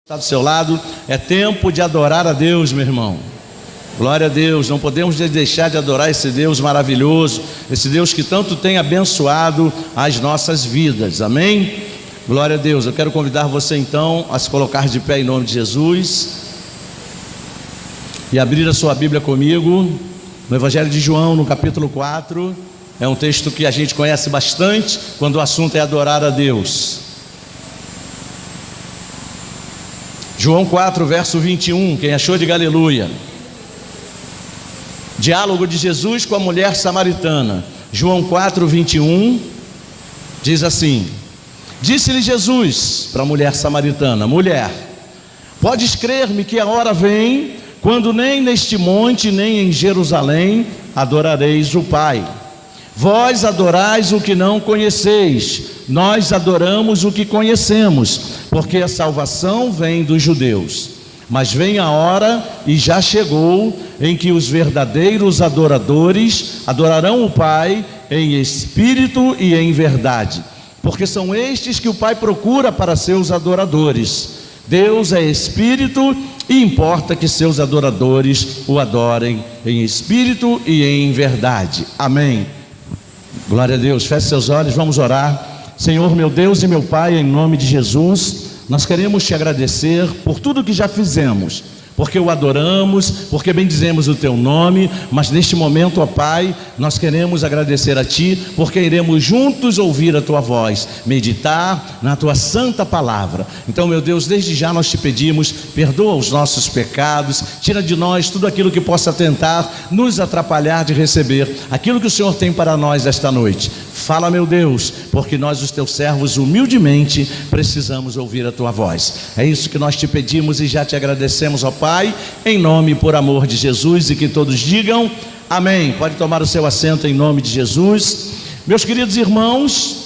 Está do seu lado, é tempo de adorar a Deus, meu irmão. Glória a Deus, não podemos deixar de adorar esse Deus maravilhoso, esse Deus que tanto tem abençoado as nossas vidas, amém? Glória a Deus. Eu quero convidar você então a se colocar de pé em nome de Jesus e abrir a sua Bíblia comigo no Evangelho de João, no capítulo 4. É um texto que a gente conhece bastante quando o assunto é adorar a Deus. João 4, verso 21, quem achou, diga aleluia. Diálogo de Jesus com a mulher samaritana. João 4, 21, diz assim: disse-lhe Jesus para a mulher samaritana: mulher, podes crer-me que a hora vem, quando nem neste monte, nem em Jerusalém, adorareis o Pai. Vós adorais o que não conheceis, nós adoramos o que conhecemos, porque a salvação vem dos judeus. Mas vem a hora, e já chegou, em que os verdadeiros adoradores adorarão o Pai em espírito e em verdade, porque são estes que o Pai procura para seus adoradores. Deus é espírito e importa que seus adoradores o adorem em espírito e em verdade. Amém. Glória a Deus. Feche seus olhos, vamos orar. Senhor, meu Deus e meu Pai, em nome de Jesus, nós queremos te agradecer por tudo que já fizemos, porque o adoramos, porque bendizemos o teu nome, mas neste momento, ó Pai, nós queremos agradecer a ti, porque iremos juntos ouvir a tua voz, meditar na tua santa palavra. Então, meu Deus, desde já nós te pedimos, perdoa os nossos pecados, tira de nós tudo aquilo que possa tentar nos atrapalhar de receber aquilo que o Senhor tem para nós esta noite. Fala, meu Deus, porque nós, os teus servos, humildemente precisamos ouvir a tua voz. É isso que nós te pedimos e já te agradecemos, ó Pai, em nome e por amor de Jesus, e que todos digam amém. Pode tomar o seu assento em nome de Jesus. Meus queridos irmãos,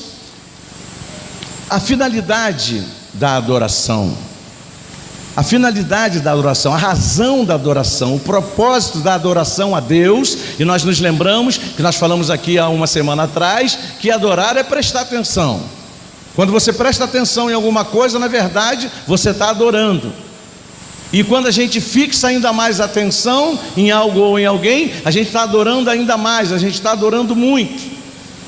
a finalidade da adoração, a razão da adoração, o propósito da adoração a Deus, e nós nos lembramos que nós falamos aqui há uma semana atrás, que adorar é prestar atenção. Quando você presta atenção em alguma coisa, na verdade, você está adorando. E quando a gente fixa ainda mais atenção em algo ou em alguém, a gente está adorando ainda mais, a gente está adorando muito.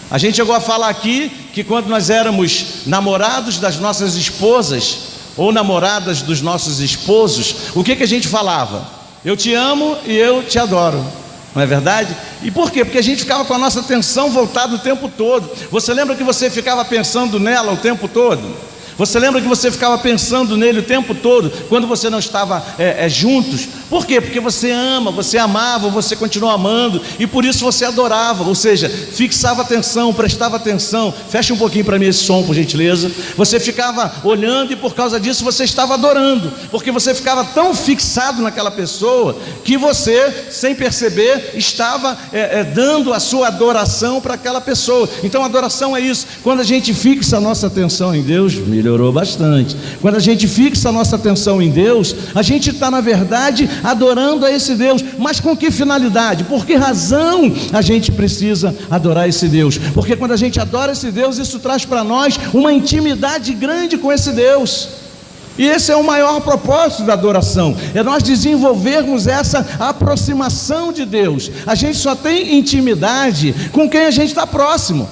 A gente chegou a falar aqui que quando nós éramos namorados das nossas esposas, ou namoradas dos nossos esposos, o que a gente falava? Eu te amo e eu te adoro, não é verdade? E por quê? Porque a gente ficava com a nossa atenção voltada o tempo todo. Você lembra que você ficava pensando nela o tempo todo? Você lembra que você ficava pensando nele o tempo todo, quando você não estava juntos? Por quê? Porque você ama, você amava, você continua amando, e por isso você adorava, ou seja, fixava atenção, prestava atenção. Fecha um pouquinho para mim esse som, por gentileza. Você ficava olhando e por causa disso você estava adorando, porque você ficava tão fixado naquela pessoa, que você, sem perceber, estava dando a sua adoração para aquela pessoa. Então adoração é isso. Quando a gente fixa a nossa atenção em Deus, melhorou bastante. Quando a gente fixa a nossa atenção em Deus, a gente está, na verdade, adorando a esse Deus. Mas com que finalidade? Por que razão a gente precisa adorar esse Deus? Porque quando a gente adora esse Deus, isso traz para nós uma intimidade grande com esse Deus. E esse é o maior propósito da adoração, é nós desenvolvermos essa aproximação de Deus. A gente só tem intimidade com quem a gente está próximo.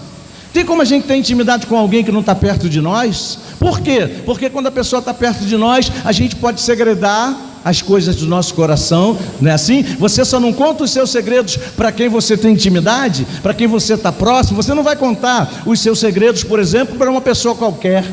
Tem como a gente ter intimidade com alguém que não está perto de nós? Por quê? Porque quando a pessoa está perto de nós, a gente pode segredar as coisas do nosso coração, não é assim? Você só não conta os seus segredos para quem você tem intimidade, para quem você está próximo. Você não vai contar os seus segredos, por exemplo, para uma pessoa qualquer.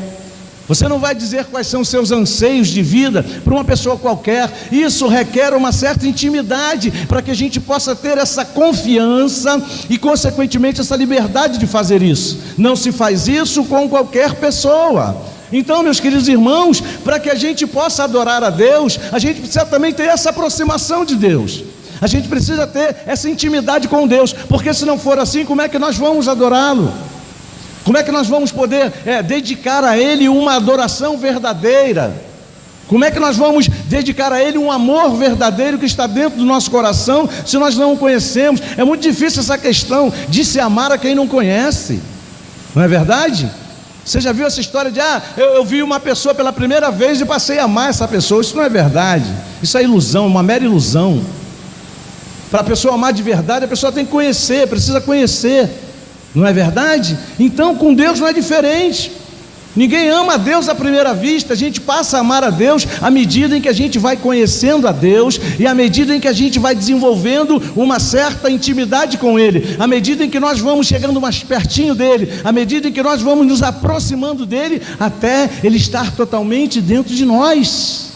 Você não vai dizer quais são os seus anseios de vida para uma pessoa qualquer. Isso requer uma certa intimidade para que a gente possa ter essa confiança e, consequentemente, essa liberdade de fazer isso. Não se faz isso com qualquer pessoa. Então, meus queridos irmãos, para que a gente possa adorar a Deus, a gente precisa também ter essa aproximação de Deus. A gente precisa ter essa intimidade com Deus, porque se não for assim, como é que nós vamos adorá-lo? Como é que nós vamos poder dedicar a Ele uma adoração verdadeira? Como é que nós vamos dedicar a Ele um amor verdadeiro que está dentro do nosso coração, se nós não o conhecemos? É muito difícil essa questão de se amar a quem não conhece, não é verdade? Você já viu essa história de, eu vi uma pessoa pela primeira vez e passei a amar essa pessoa? Isso não é verdade, isso é ilusão, uma mera ilusão. Para a pessoa amar de verdade, a pessoa tem que conhecer, precisa conhecer, não é verdade? Então com Deus não é diferente. Ninguém ama a Deus à primeira vista, a gente passa a amar a Deus à medida em que a gente vai conhecendo a Deus, e à medida em que a gente vai desenvolvendo uma certa intimidade com Ele, à medida em que nós vamos chegando mais pertinho dEle, à medida em que nós vamos nos aproximando dEle, até Ele estar totalmente dentro de nós.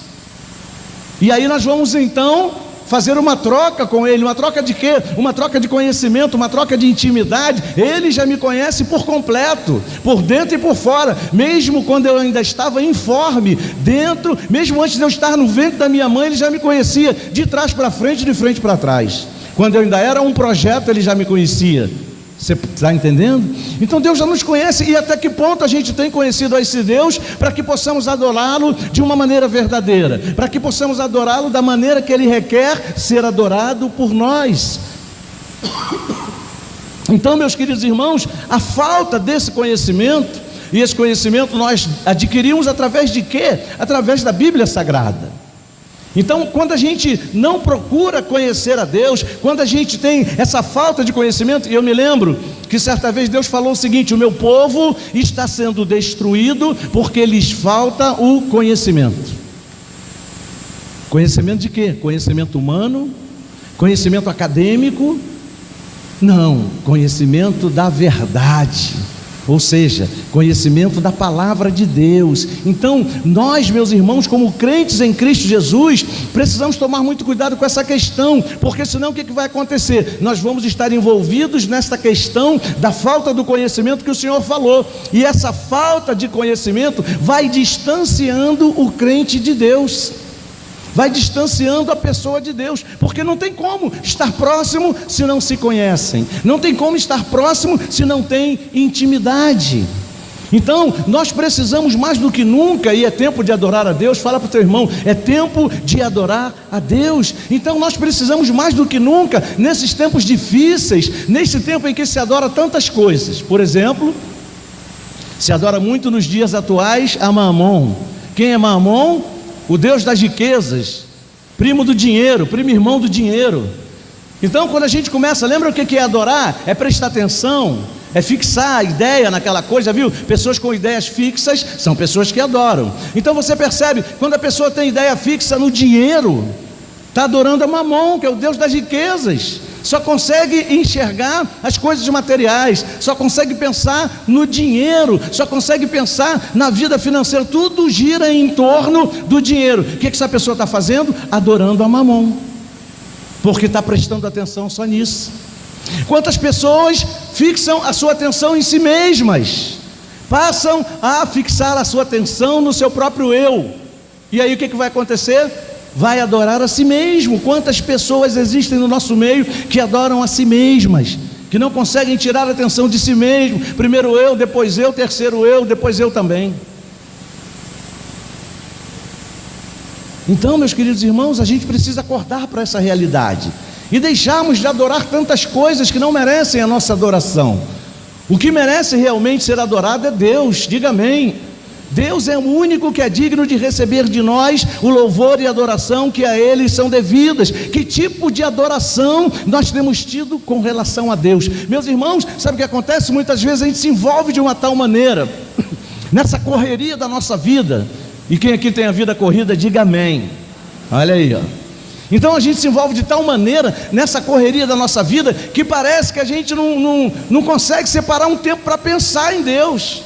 E aí nós vamos então fazer uma troca com Ele. Uma troca de quê? Uma troca de conhecimento, uma troca de intimidade. Ele já me conhece por completo, por dentro e por fora. Mesmo quando eu ainda estava informe, dentro, mesmo antes de eu estar no ventre da minha mãe, Ele já me conhecia, de trás para frente, de frente para trás. Quando eu ainda era um projeto, Ele já me conhecia. Você está entendendo? Então Deus já nos conhece. E até que ponto a gente tem conhecido a esse Deus, para que possamos adorá-lo de uma maneira verdadeira, para que possamos adorá-lo da maneira que Ele requer ser adorado por nós. Então, meus queridos irmãos, a falta desse conhecimento, e esse conhecimento nós adquirimos através de quê? Através da Bíblia Sagrada. Então, quando a gente não procura conhecer a Deus, quando a gente tem essa falta de conhecimento, e eu me lembro que certa vez Deus falou o seguinte: o meu povo está sendo destruído porque lhes falta o conhecimento. Conhecimento de quê? Conhecimento humano? Conhecimento acadêmico? Não, conhecimento da verdade. Ou seja, conhecimento da palavra de Deus. Então, nós, meus irmãos, como crentes em Cristo Jesus, precisamos tomar muito cuidado com essa questão, porque senão o que vai acontecer? Nós vamos estar envolvidos nessa questão da falta do conhecimento que o Senhor falou, e essa falta de conhecimento vai distanciando o crente de Deus, vai distanciando a pessoa de Deus, porque não tem como estar próximo se não se conhecem, não tem como estar próximo se não tem intimidade. Então nós precisamos mais do que nunca, e é tempo de adorar a Deus. Fala para o teu irmão, é tempo de adorar a Deus. Então nós precisamos mais do que nunca, nesses tempos difíceis, nesse tempo em que se adora tantas coisas. Por exemplo, se adora muito nos dias atuais a Mamon. Quem é Mamon? O Deus das riquezas, primo do dinheiro, primo irmão do dinheiro. Então quando a gente começa, lembra o que é adorar? É prestar atenção, é fixar a ideia naquela coisa, viu? Pessoas com ideias fixas são pessoas que adoram. Então você percebe, quando a pessoa tem ideia fixa no dinheiro, está adorando a Mamon, que é o Deus das riquezas. Só consegue enxergar as coisas materiais, só consegue pensar no dinheiro, só consegue pensar na vida financeira. Tudo gira em torno do dinheiro. O que essa pessoa está fazendo? Adorando a Mamon, porque está prestando atenção só nisso. Quantas pessoas fixam a sua atenção em si mesmas, passam a fixar a sua atenção no seu próprio eu, e aí o que vai acontecer? Vai adorar a si mesmo. Quantas pessoas existem no nosso meio que adoram a si mesmas, que não conseguem tirar a atenção de si mesmo? Primeiro eu, depois eu, terceiro eu, depois eu também. Então, meus queridos irmãos, a gente precisa acordar para essa realidade e deixarmos de adorar tantas coisas que não merecem a nossa adoração. O que merece realmente ser adorado é Deus. Diga amém. Deus é o único que é digno de receber de nós o louvor e a adoração que a Ele são devidas. Que tipo de adoração nós temos tido com relação a Deus? Meus irmãos, sabe o que acontece? Muitas vezes a gente se envolve de uma tal maneira nessa correria da nossa vida, e quem aqui tem a vida corrida, diga amém. Olha aí, ó. Então a gente se envolve de tal maneira nessa correria da nossa vida, que parece que a gente não consegue separar um tempo para pensar em Deus.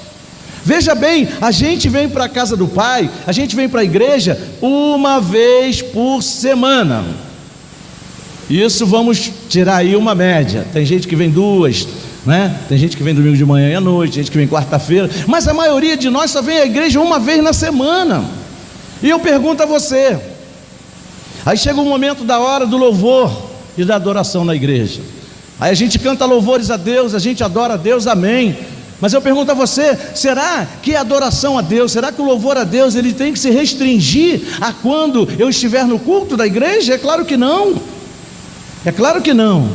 Veja bem, a gente vem para a casa do Pai, a gente vem para a igreja uma vez por semana. Isso vamos tirar aí uma média. Tem gente que vem duas, né? Tem gente que vem domingo de manhã e à noite, gente que vem quarta-feira, mas a maioria de nós só vem à igreja uma vez na semana. E eu pergunto a você, aí chega o momento da hora do louvor e da adoração na igreja, aí a gente canta louvores a Deus, a gente adora a Deus, amém. Mas eu pergunto a você, será que a adoração a Deus, será que o louvor a Deus, ele tem que se restringir a quando eu estiver no culto da igreja? É claro que não. É claro que não.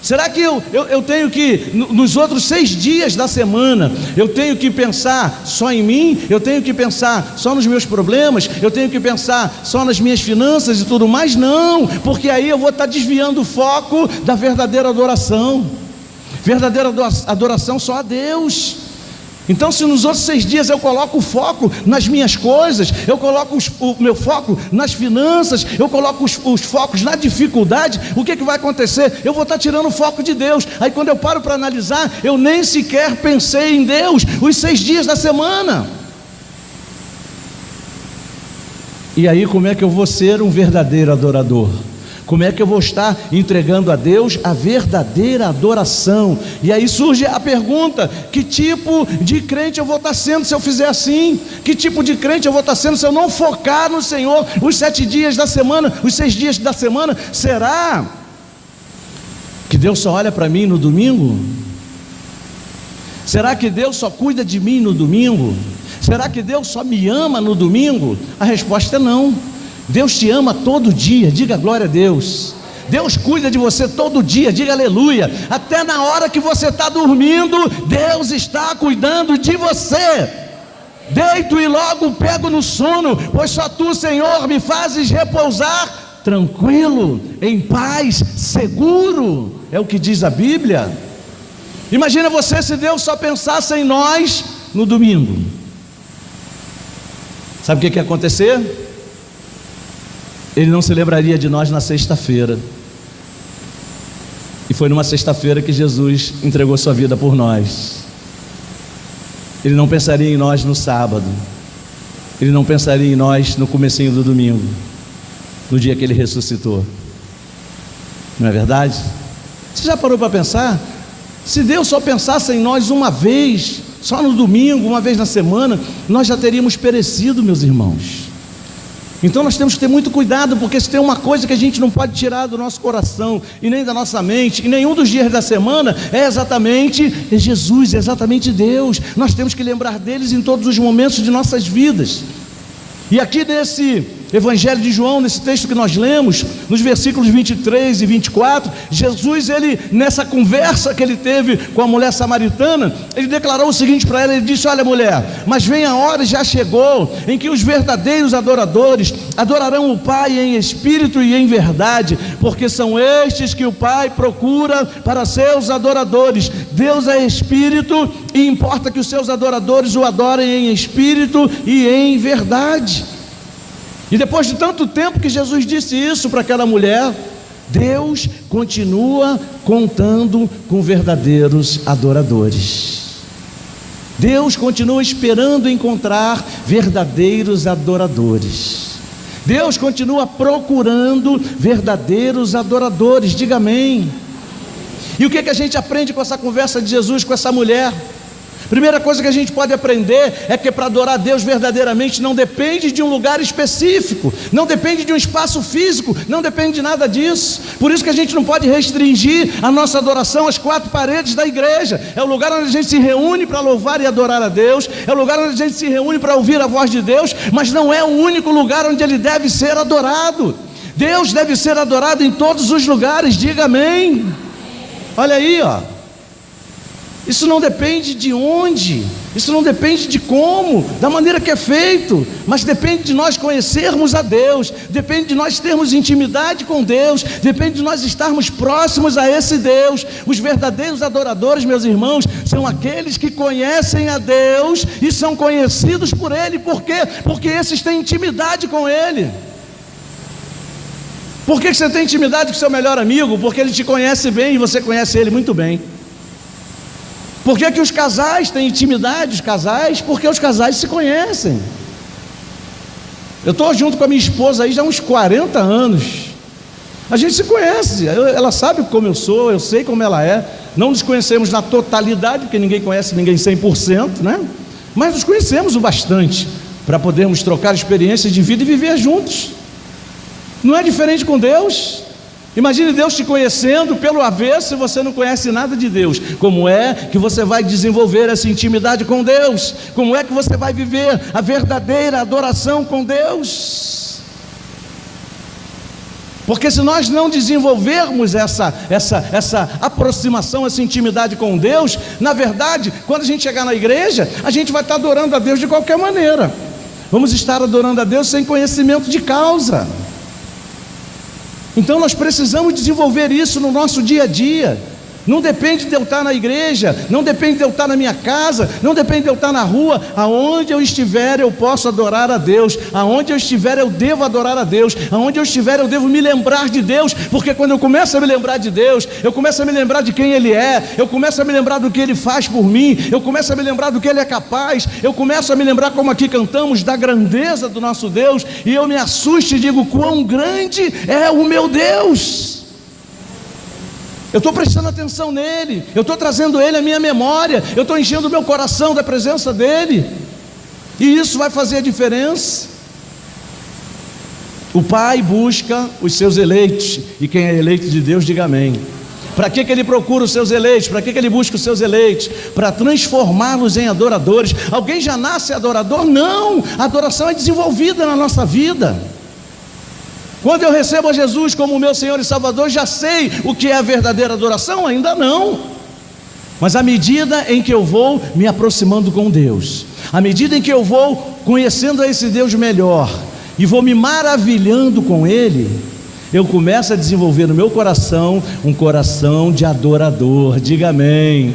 Será que eu tenho que, nos outros 6 dias da semana, eu tenho que pensar só em mim? Eu tenho que pensar só nos meus problemas? Eu tenho que pensar só nas minhas finanças e tudo mais? Não, porque aí eu vou estar desviando o foco da verdadeira adoração. Verdadeira adoração só a Deus. Então, se nos outros 6 dias eu coloco o foco nas minhas coisas, eu coloco o meu foco nas finanças, eu coloco os focos na dificuldade, o que vai acontecer? Eu vou estar tirando o foco de Deus. Aí quando eu paro para analisar, eu nem sequer pensei em Deus os 6 dias da semana. E aí como é que eu vou ser um verdadeiro adorador? Como é que eu vou estar entregando a Deus a verdadeira adoração? E aí surge a pergunta: que tipo de crente eu vou estar sendo se eu fizer assim? Que tipo de crente eu vou estar sendo se eu não focar no Senhor os 7 dias da semana, os 6 dias da semana? Será que Deus só olha para mim no domingo? Será que Deus só cuida de mim no domingo? Será que Deus só me ama no domingo? A resposta é não. Deus te ama todo dia, diga glória a Deus. Deus cuida de você todo dia, diga aleluia. Até na hora que você está dormindo, Deus está cuidando de você. Deito e logo pego no sono, pois só tu, Senhor, me fazes repousar tranquilo, em paz, seguro. É o que diz a Bíblia. Imagina você se Deus só pensasse em nós no domingo. Sabe o que ia acontecer? Ele não se lembraria de nós na sexta-feira. E foi numa sexta-feira que Jesus entregou sua vida por nós. Ele não pensaria em nós no sábado. Ele não pensaria em nós no comecinho do domingo, no dia que Ele ressuscitou. Não é verdade? Você já parou para pensar? Se Deus só pensasse em nós uma vez, só no domingo, uma vez na semana, nós já teríamos perecido, meus irmãos. Então nós temos que ter muito cuidado, porque se tem uma coisa que a gente não pode tirar do nosso coração, e nem da nossa mente, e nenhum dos dias da semana, é Jesus, é exatamente Deus. Nós temos que lembrar deles em todos os momentos de nossas vidas. E aqui nesse Evangelho de João, nesse texto que nós lemos, nos versículos 23 e 24, Jesus, nessa conversa que ele teve com a mulher samaritana, ele declarou o seguinte para ela. Ele disse: olha, mulher, mas vem a hora, já chegou, em que os verdadeiros adoradores adorarão o Pai em espírito e em verdade, porque são estes que o Pai procura para seus adoradores. Deus é espírito, e importa que os seus adoradores o adorem em espírito e em verdade. E depois de tanto tempo que Jesus disse isso para aquela mulher, Deus continua contando com verdadeiros adoradores. Deus continua esperando encontrar verdadeiros adoradores. Deus continua procurando verdadeiros adoradores, diga amém. E o que a gente aprende com essa conversa de Jesus com essa mulher? Primeira coisa que a gente pode aprender é que para adorar a Deus verdadeiramente não depende de um lugar específico, não depende de um espaço físico, não depende de nada disso. Por isso que a gente não pode restringir a nossa adoração às 4 paredes da igreja. É o lugar onde a gente se reúne para louvar e adorar a Deus, é o lugar onde a gente se reúne para ouvir a voz de Deus, mas não é o único lugar onde Ele deve ser adorado. Deus deve ser adorado em todos os lugares, diga amém. Olha aí, ó. Isso não depende de onde, isso não depende de como, da maneira que é feito, mas depende de nós conhecermos a Deus, depende de nós termos intimidade com Deus, depende de nós estarmos próximos a esse Deus. Os verdadeiros adoradores, meus irmãos, são aqueles que conhecem a Deus e são conhecidos por Ele. Por quê? Porque esses têm intimidade com Ele. Por que você tem intimidade com seu melhor amigo? Porque ele te conhece bem e você conhece ele muito bem. Por que os casais têm intimidade, os casais? Porque os casais se conhecem. Eu estou junto com a minha esposa aí já há uns 40 anos. A gente se conhece, ela sabe como eu sou, eu sei como ela é. Não nos conhecemos na totalidade, porque ninguém conhece ninguém 100%, né? Mas nos conhecemos o bastante para podermos trocar experiências de vida e viver juntos. Não é diferente com Deus. Imagine Deus te conhecendo pelo avesso e você não conhece nada de Deus. Como é que você vai desenvolver essa intimidade com Deus? Como é que você vai viver a verdadeira adoração com Deus? Porque se nós não desenvolvermos essa aproximação, essa intimidade com Deus, na verdade, quando a gente chegar na igreja, a gente vai estar adorando a Deus de qualquer maneira. Vamos estar adorando a Deus sem conhecimento de causa. Então nós precisamos desenvolver isso no nosso dia a dia. Não depende de eu estar na igreja, não depende de eu estar na minha casa, não depende de eu estar na rua. Aonde eu estiver eu posso adorar a Deus, aonde eu estiver eu devo adorar a Deus, aonde eu estiver eu devo me lembrar de Deus, porque quando eu começo a me lembrar de Deus, eu começo a me lembrar de quem Ele é, eu começo a me lembrar do que Ele faz por mim, eu começo a me lembrar do que Ele é capaz, eu começo a me lembrar, como aqui cantamos, da grandeza do nosso Deus, e eu me assusto e digo: quão grande é o meu Deus! Eu estou prestando atenção nele, eu estou trazendo ele à minha memória, eu estou enchendo o meu coração da presença dele, e isso vai fazer a diferença. O Pai busca os seus eleitos, e quem é eleito de Deus, diga amém. Para que ele procura os seus eleitos? Para que ele busca os seus eleitos? Para transformá-los em adoradores. Alguém já nasce adorador? Não, a adoração é desenvolvida na nossa vida. Quando eu recebo a Jesus como meu Senhor e Salvador, já sei o que é a verdadeira adoração? Ainda não. Mas à medida em que eu vou me aproximando com Deus, à medida em que eu vou conhecendo a esse Deus melhor, e vou me maravilhando com Ele, eu começo a desenvolver no meu coração um coração de adorador. Diga amém.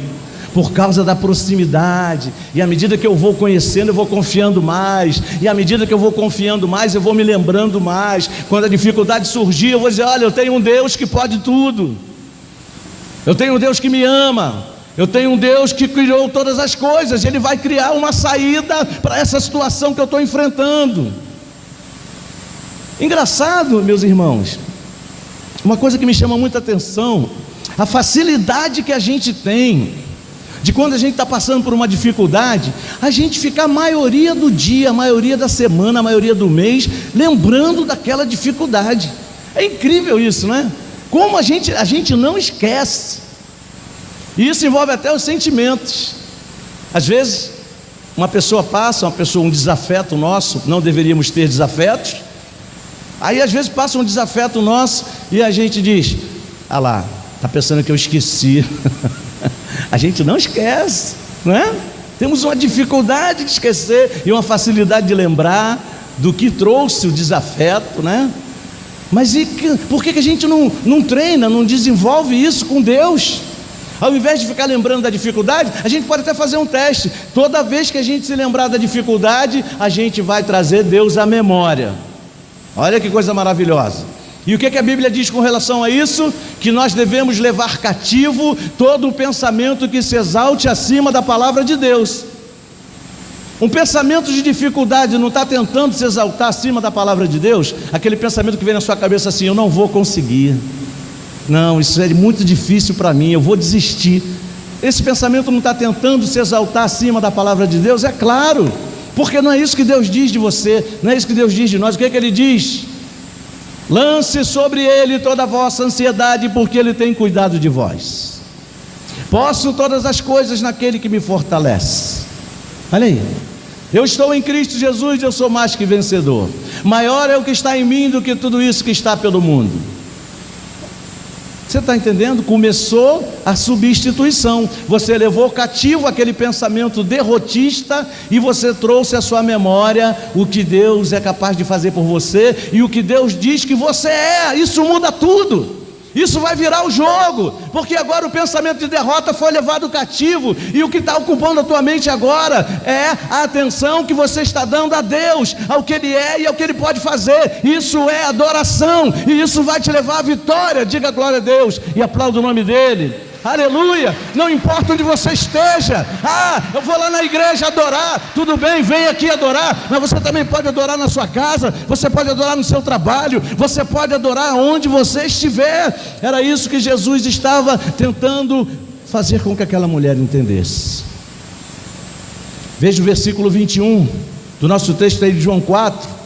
Por causa da proximidade, e à medida que eu vou conhecendo, eu vou confiando mais, e à medida que eu vou confiando mais, eu vou me lembrando mais. Quando a dificuldade surgir, eu vou dizer: olha, eu tenho um Deus que pode tudo, eu tenho um Deus que me ama, eu tenho um Deus que criou todas as coisas, Ele vai criar uma saída para essa situação que eu estou enfrentando. Engraçado, meus irmãos, uma coisa que me chama muita atenção, a facilidade que a gente tem de, quando a gente está passando por uma dificuldade, a gente fica a maioria do dia, a maioria da semana, a maioria do mês, lembrando daquela dificuldade. É incrível isso, né? Como a gente não esquece. E isso envolve até os sentimentos. Às vezes, uma pessoa passa, um desafeto nosso, não deveríamos ter desafetos. Aí às vezes passa um desafeto nosso e a gente diz: ah lá, está pensando que eu esqueci. A gente não esquece, não é? Temos uma dificuldade de esquecer e uma facilidade de lembrar do que trouxe o desafeto, né? Mas por que a gente não treina, não desenvolve isso com Deus? Ao invés de ficar lembrando da dificuldade, a gente pode até fazer um teste. Toda vez que a gente se lembrar da dificuldade, a gente vai trazer Deus à memória. Olha que coisa maravilhosa. E o que a Bíblia diz com relação a isso? Que nós devemos levar cativo todo o pensamento que se exalte acima da palavra de Deus. Um pensamento de dificuldade não está tentando se exaltar acima da palavra de Deus? Aquele pensamento que vem na sua cabeça assim: eu não vou conseguir, não, isso é muito difícil para mim, eu vou desistir. Esse pensamento não está tentando se exaltar acima da palavra de Deus? É claro, porque não é isso que Deus diz de você, não é isso que Deus diz de nós. O que Ele diz? Lance sobre Ele toda a vossa ansiedade, porque Ele tem cuidado de vós. Posso todas as coisas naquele que me fortalece. Olha aí, eu estou em Cristo Jesus, eu sou mais que vencedor. Maior é o que está em mim do que tudo isso que está pelo mundo. Você está entendendo? Começou a substituição. Você levou cativo aquele pensamento derrotista e você trouxe à sua memória o que Deus é capaz de fazer por você e o que Deus diz que você é. Isso muda tudo. Isso vai virar o jogo, porque agora o pensamento de derrota foi levado cativo, e o que está ocupando a tua mente agora é a atenção que você está dando a Deus, ao que Ele é e ao que Ele pode fazer. Isso é adoração, e isso vai te levar à vitória. Diga glória a Deus e aplauda o nome dEle. Aleluia. Não importa onde você esteja. Eu vou lá na igreja adorar. Tudo bem, vem aqui adorar. Mas você também pode adorar na sua casa. Você pode adorar no seu trabalho. Você pode adorar onde você estiver. Era isso que Jesus estava tentando fazer com que aquela mulher entendesse. Veja o versículo 21 do nosso texto aí de João 4.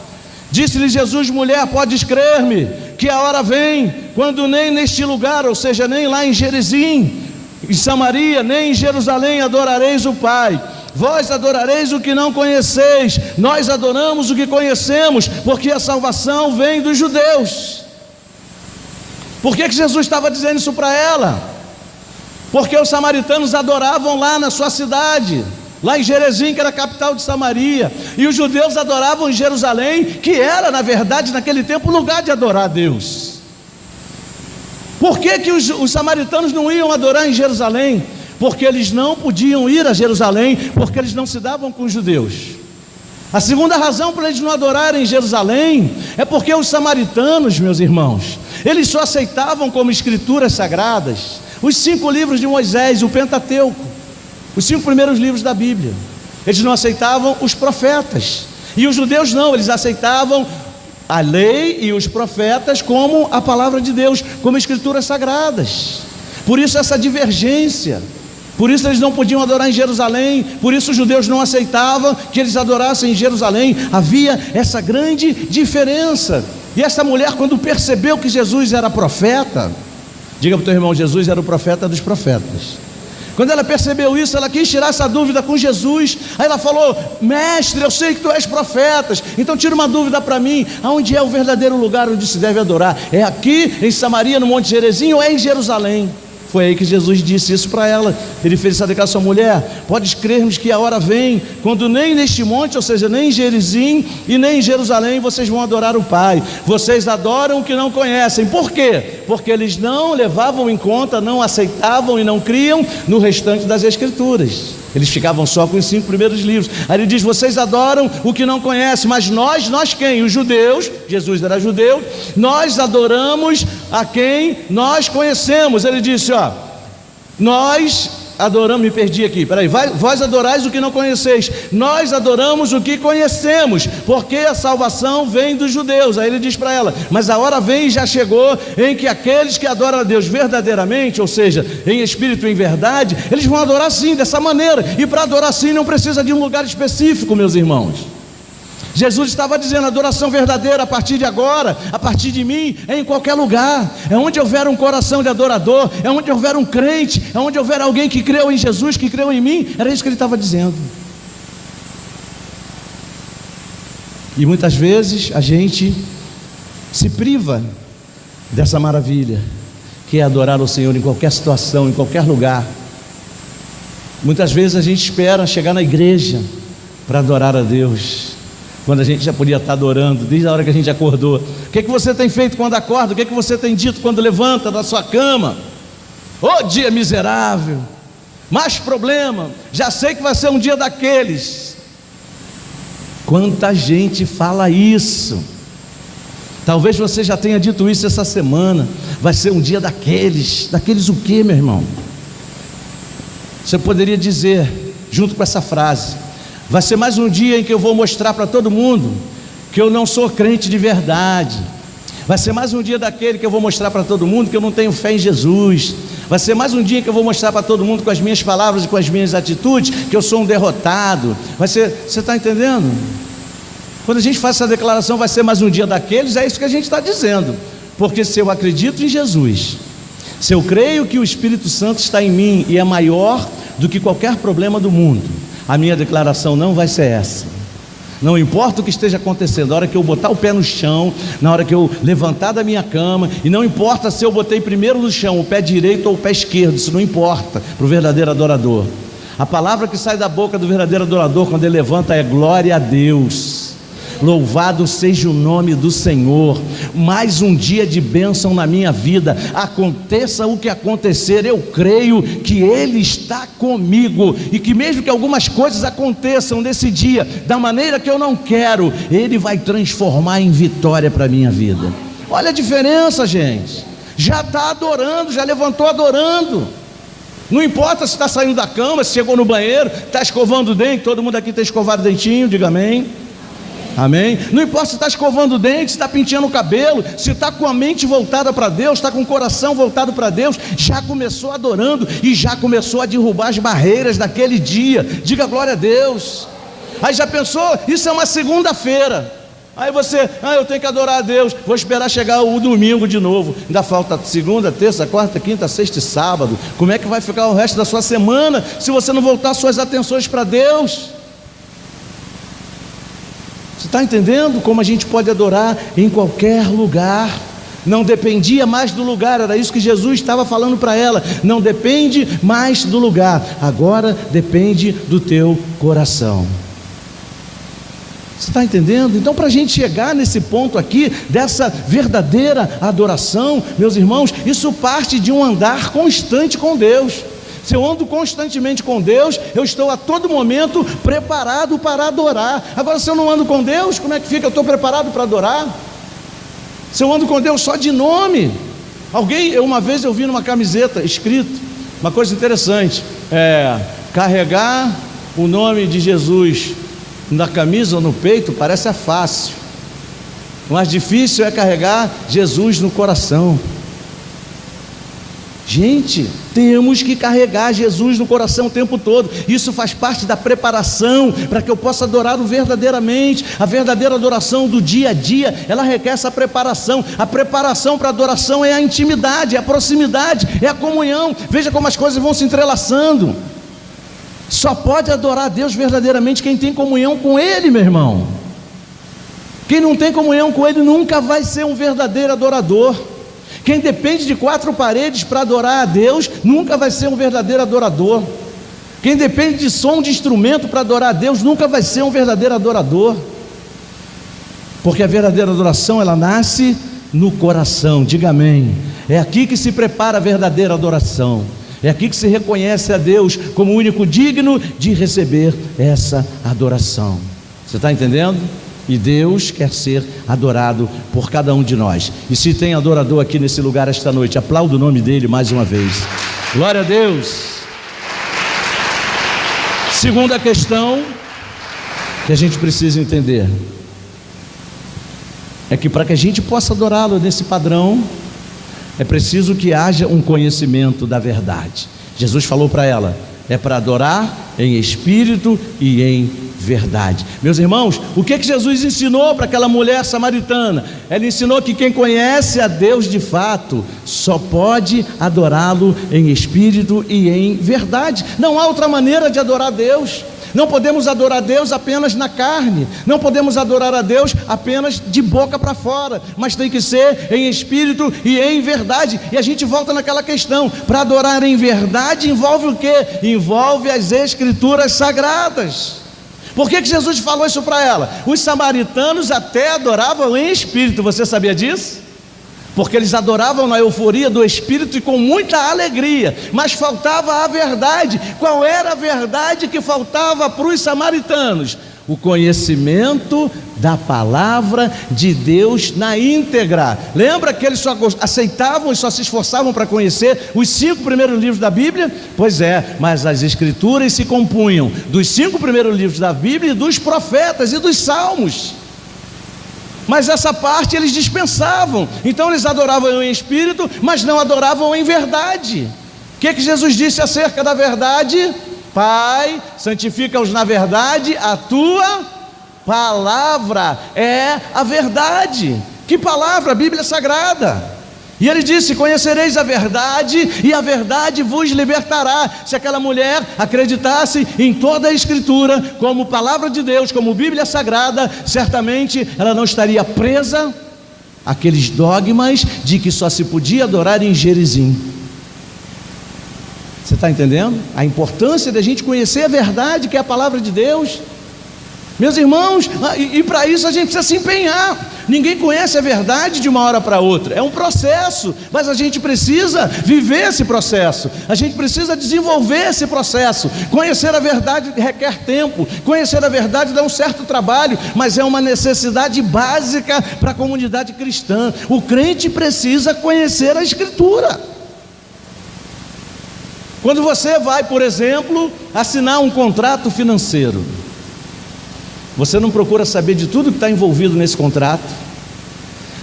Disse-lhe Jesus: mulher, podes crer-me que a hora vem, quando nem neste lugar, ou seja, nem lá em Gerizim, em Samaria, nem em Jerusalém adorareis o Pai. Vós adorareis o que não conheceis, nós adoramos o que conhecemos, porque a salvação vem dos judeus. Por que Jesus estava dizendo isso para ela? Porque os samaritanos adoravam lá na sua cidade, lá em Gerezim, que era a capital de Samaria, e os judeus adoravam em Jerusalém, que era, na verdade, naquele tempo, o lugar de adorar a Deus. Por que os samaritanos não iam adorar em Jerusalém? Porque eles não podiam ir a Jerusalém, porque eles não se davam com os judeus. A segunda razão para eles não adorarem em Jerusalém é porque os samaritanos, meus irmãos, eles só aceitavam como escrituras sagradas os 5 livros de Moisés, o Pentateuco, os 5 primeiros livros da Bíblia. Eles não aceitavam os profetas, e os judeus não, eles aceitavam a lei e os profetas como a palavra de Deus, como escrituras sagradas. Por isso essa divergência, por isso eles não podiam adorar em Jerusalém, por isso os judeus não aceitavam que eles adorassem em Jerusalém. Havia essa grande diferença. E essa mulher, quando percebeu que Jesus era profeta, diga para o teu irmão, Jesus era o profeta dos profetas. Quando ela percebeu isso, ela quis tirar essa dúvida com Jesus. Aí ela falou: mestre, eu sei que tu és profeta, então tira uma dúvida para mim, aonde é o verdadeiro lugar onde se deve adorar? É aqui em Samaria, no Monte Gerezim, ou é em Jerusalém? Foi aí que Jesus disse isso para ela. Ele fez essa declaração: mulher, podes crermos que a hora vem, quando nem neste monte, ou seja, nem em Gerezim e nem em Jerusalém, vocês vão adorar o Pai. Vocês adoram o que não conhecem. Por quê? Porque eles não levavam em conta, não aceitavam e não criam no restante das Escrituras. Eles ficavam só com os 5 primeiros livros. Aí ele diz: vocês adoram o que não conhecem, mas nós quem? Os judeus, Jesus era judeu, nós adoramos a quem nós conhecemos. Ele disse: ó, nós adoramos, me perdi aqui, peraí, vós adorais o que não conheceis, nós adoramos o que conhecemos, porque a salvação vem dos judeus. Aí ele diz para ela: mas a hora vem e já chegou, em que aqueles que adoram a Deus verdadeiramente, ou seja, em espírito e em verdade, eles vão adorar sim, dessa maneira. E para adorar sim não precisa de um lugar específico, meus irmãos. Jesus estava dizendo: a adoração verdadeira a partir de agora, a partir de mim, é em qualquer lugar. É onde houver um coração de adorador, é onde houver um crente, é onde houver alguém que creu em Jesus, que creu em mim. Era isso que ele estava dizendo. E muitas vezes a gente se priva dessa maravilha, que é adorar o Senhor em qualquer situação, em qualquer lugar. Muitas vezes a gente espera chegar na igreja para adorar a Deus, quando a gente já podia estar adorando desde a hora que a gente acordou. O que você tem feito quando acorda? O que você tem dito quando levanta da sua cama? Ô dia miserável, mais problema, já sei que vai ser um dia daqueles. Quanta gente fala isso. Talvez você já tenha dito isso essa semana: vai ser um dia daqueles. Daqueles o que, meu irmão? Você poderia dizer junto com essa frase: vai ser mais um dia em que eu vou mostrar para todo mundo que eu não sou crente de verdade. Vai ser mais um dia daquele que eu vou mostrar para todo mundo que eu não tenho fé em Jesus. Vai ser mais um dia que eu vou mostrar para todo mundo, com as minhas palavras e com as minhas atitudes, que eu sou um derrotado. Vai ser, você está entendendo? Quando a gente faz essa declaração, vai ser mais um dia daqueles, é isso que a gente está dizendo. Porque se eu acredito em Jesus, se eu creio que o Espírito Santo está em mim e é maior do que qualquer problema do mundo, a minha declaração não vai ser essa. Não importa o que esteja acontecendo, na hora que eu botar o pé no chão, na hora que eu levantar da minha cama, e não importa se eu botei primeiro no chão o pé direito ou o pé esquerdo, isso não importa para o verdadeiro adorador. A palavra que sai da boca do verdadeiro adorador quando ele levanta é glória a Deus. Louvado seja o nome do Senhor. Mais um dia de bênção na minha vida. Aconteça o que acontecer, eu creio que Ele está comigo, e que mesmo que algumas coisas aconteçam nesse dia da maneira que eu não quero, Ele vai transformar em vitória para a minha vida. Olha a diferença, gente. Já está adorando, já levantou adorando. Não importa se está saindo da cama, se chegou no banheiro, está escovando o dente. Todo mundo aqui tem escovado o dentinho, diga amém. Amém? Não importa se está escovando o dente, se está penteando o cabelo, se está com a mente voltada para Deus, está com o coração voltado para Deus, já começou adorando e já começou a derrubar as barreiras daquele dia. Diga glória a Deus. Aí já pensou? Isso é uma segunda-feira. Aí você, eu tenho que adorar a Deus, vou esperar chegar o domingo de novo. Ainda falta segunda, terça, quarta, quinta, sexta e sábado. Como é que vai ficar o resto da sua semana se você não voltar suas atenções para Deus? Você está entendendo como a gente pode adorar em qualquer lugar? Não dependia mais do lugar, era isso que Jesus estava falando para ela. Não depende mais do lugar, agora depende do teu coração. Você está entendendo? Então, para a gente chegar nesse ponto aqui, dessa verdadeira adoração, meus irmãos, isso parte de um andar constante com Deus. Se eu ando constantemente com Deus, eu estou a todo momento preparado para adorar. Agora, se eu não ando com Deus, como é que fica? Eu estou preparado para adorar? Se eu ando com Deus só de nome. Uma vez eu vi numa camiseta escrito uma coisa interessante: carregar o nome de Jesus na camisa ou no peito parece fácil, o mais difícil é carregar Jesus no coração. Gente, temos que carregar Jesus no coração o tempo todo. Isso faz parte da preparação para que eu possa adorá-lo verdadeiramente. A verdadeira adoração do dia a dia, ela requer essa preparação. A preparação para a adoração é a intimidade, é a proximidade, é a comunhão. Veja como as coisas vão se entrelaçando. Só pode adorar a Deus verdadeiramente quem tem comunhão com Ele, meu irmão. Quem não tem comunhão com Ele nunca vai ser um verdadeiro adorador. Quem depende de 4 paredes para adorar a Deus nunca vai ser um verdadeiro adorador. Quem depende de som de instrumento para adorar a Deus nunca vai ser um verdadeiro adorador. Porque a verdadeira adoração, ela nasce no coração. Diga amém. É aqui que se prepara a verdadeira adoração. É aqui que se reconhece a Deus como o único digno de receber essa adoração. Você está entendendo? E Deus quer ser adorado por cada um de nós. E se tem adorador aqui nesse lugar esta noite, aplauda o nome dele mais uma vez. Glória a Deus. Segunda questão que a gente precisa entender é que para que a gente possa adorá-lo nesse padrão, é preciso que haja um conhecimento da verdade. Jesus falou para ela: é para adorar em espírito e em verdade. Meus irmãos, o que Jesus ensinou para aquela mulher samaritana? Ele ensinou que quem conhece a Deus de fato só pode adorá-lo em espírito e em verdade. Não há outra maneira de adorar a Deus. Não podemos adorar a Deus apenas na carne, não podemos adorar a Deus apenas de boca para fora, mas tem que ser em espírito e em verdade. E a gente volta naquela questão: para adorar em verdade envolve o quê? Envolve as escrituras sagradas. Por que Jesus falou isso para ela? Os samaritanos até adoravam em espírito, você sabia disso? Porque eles adoravam na euforia do espírito e com muita alegria, mas faltava a verdade. Qual era a verdade que faltava para os samaritanos? O conhecimento da palavra de Deus na íntegra. Lembra que eles só aceitavam e só se esforçavam para conhecer os 5 primeiros livros da Bíblia? Pois é, mas as escrituras se compunham dos 5 primeiros livros da Bíblia e dos profetas e dos salmos. Mas essa parte eles dispensavam. Então eles adoravam em espírito, mas não adoravam em verdade. O que Jesus disse acerca da verdade? Pai, santifica-os na verdade, a tua palavra é a verdade. Que palavra? A Bíblia Sagrada. E ele disse: conhecereis a verdade e a verdade vos libertará. Se aquela mulher acreditasse em toda a Escritura como palavra de Deus, como Bíblia Sagrada, certamente ela não estaria presa àqueles dogmas de que só se podia adorar em Gerizim. Você está entendendo? A importância da gente conhecer a verdade, que é a palavra de Deus. Meus irmãos, e para isso a gente precisa se empenhar. Ninguém conhece a verdade de uma hora para outra, é um processo, mas a gente precisa viver esse processo, a gente precisa desenvolver esse processo. Conhecer a verdade requer tempo, conhecer a verdade dá um certo trabalho, mas é uma necessidade básica para a comunidade cristã. O crente precisa conhecer a Escritura. Quando você vai, por exemplo, assinar um contrato financeiro, você não procura saber de tudo que está envolvido nesse contrato,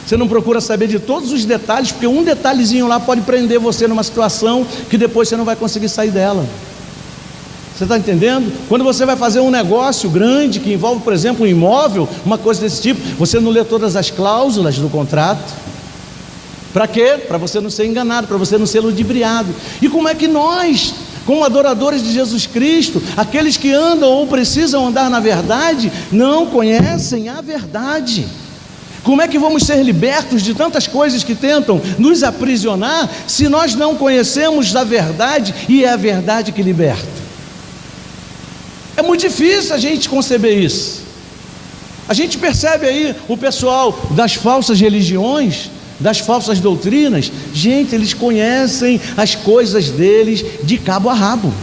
você não procura saber de todos os detalhes, porque um detalhezinho lá pode prender você numa situação que depois você não vai conseguir sair dela. Você está entendendo? Quando você vai fazer um negócio grande, que envolve, por exemplo, um imóvel, uma coisa desse tipo, você não lê todas as cláusulas do contrato. Para quê? Para você não ser enganado, para você não ser ludibriado. E como é que nós, como adoradores de Jesus Cristo, aqueles que andam ou precisam andar na verdade, não conhecem a verdade? Como é que vamos ser libertos de tantas coisas que tentam nos aprisionar, se nós não conhecemos a verdade, e é a verdade que liberta? É muito difícil a gente conceber isso. A gente percebe aí o pessoal das falsas religiões, das falsas doutrinas. Gente, eles conhecem as coisas deles de cabo a rabo.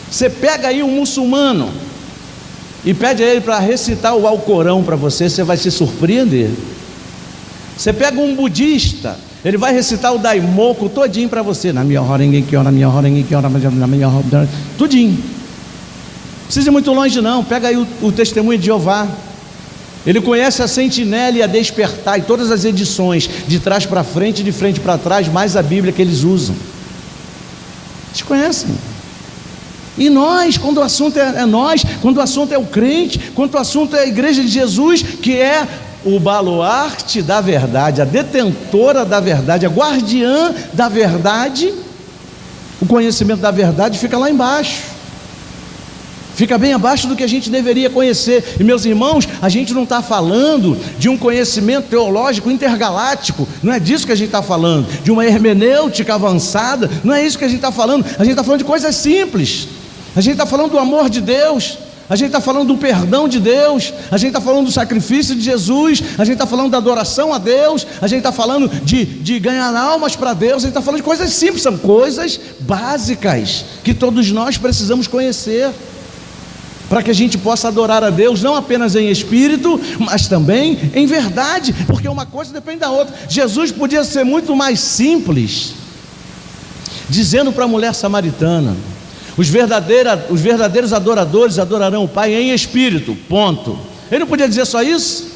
Você pega aí um muçulmano e pede a ele para recitar o Alcorão para você, você vai se surpreender. Você pega um budista, ele vai recitar o Daimoku todinho para você, na minha hora ninguém que ora, na minha hora ninguém que ora, na minha hora, tudinho. Não precisa ir muito longe não. Pega aí o Testemunho de Jeová. Ele conhece a Sentinela e a Despertar, e todas as edições, de trás para frente, de frente para trás, mais a Bíblia que eles usam. Eles conhecem. E nós, quando o assunto é nós, quando o assunto é o crente, quando o assunto é a igreja de Jesus, que é o baluarte da verdade, a detentora da verdade, a guardiã da verdade, o conhecimento da verdade fica lá embaixo, fica bem abaixo do que a gente deveria conhecer. E meus irmãos, a gente não está falando de um conhecimento teológico intergaláctico, não é disso que a gente está falando, de uma hermenêutica avançada, não é isso que a gente está falando. A gente está falando de coisas simples. A gente está falando do amor de Deus, a gente está falando do perdão de Deus, a gente está falando do sacrifício de Jesus, a gente está falando da adoração a Deus, a gente está falando de ganhar almas para Deus, a gente está falando de coisas simples, são coisas básicas que todos nós precisamos conhecer, para que a gente possa adorar a Deus, não apenas em espírito, mas também em verdade, porque uma coisa depende da outra. Jesus podia ser muito mais simples, dizendo para a mulher samaritana: os verdadeiros adoradores adorarão o Pai em espírito, ponto. Ele não podia dizer só isso?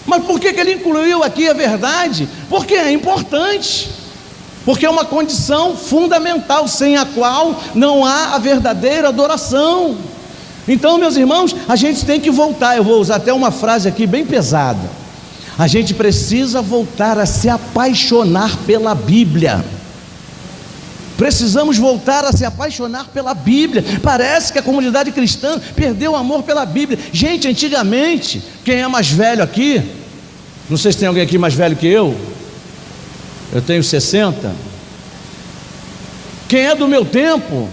Mas por que ele incluiu aqui a verdade? Porque é importante, porque é uma condição fundamental, sem a qual não há a verdadeira adoração. Então, meus irmãos, a gente tem que voltar. Eu vou usar até uma frase aqui bem pesada. A gente precisa voltar a se apaixonar pela Bíblia. Precisamos voltar a se apaixonar pela Bíblia. Parece que a comunidade cristã perdeu o amor pela Bíblia. Gente, antigamente, quem é mais velho aqui, não sei se tem alguém aqui mais velho que eu tenho 60. Quem é do meu tempo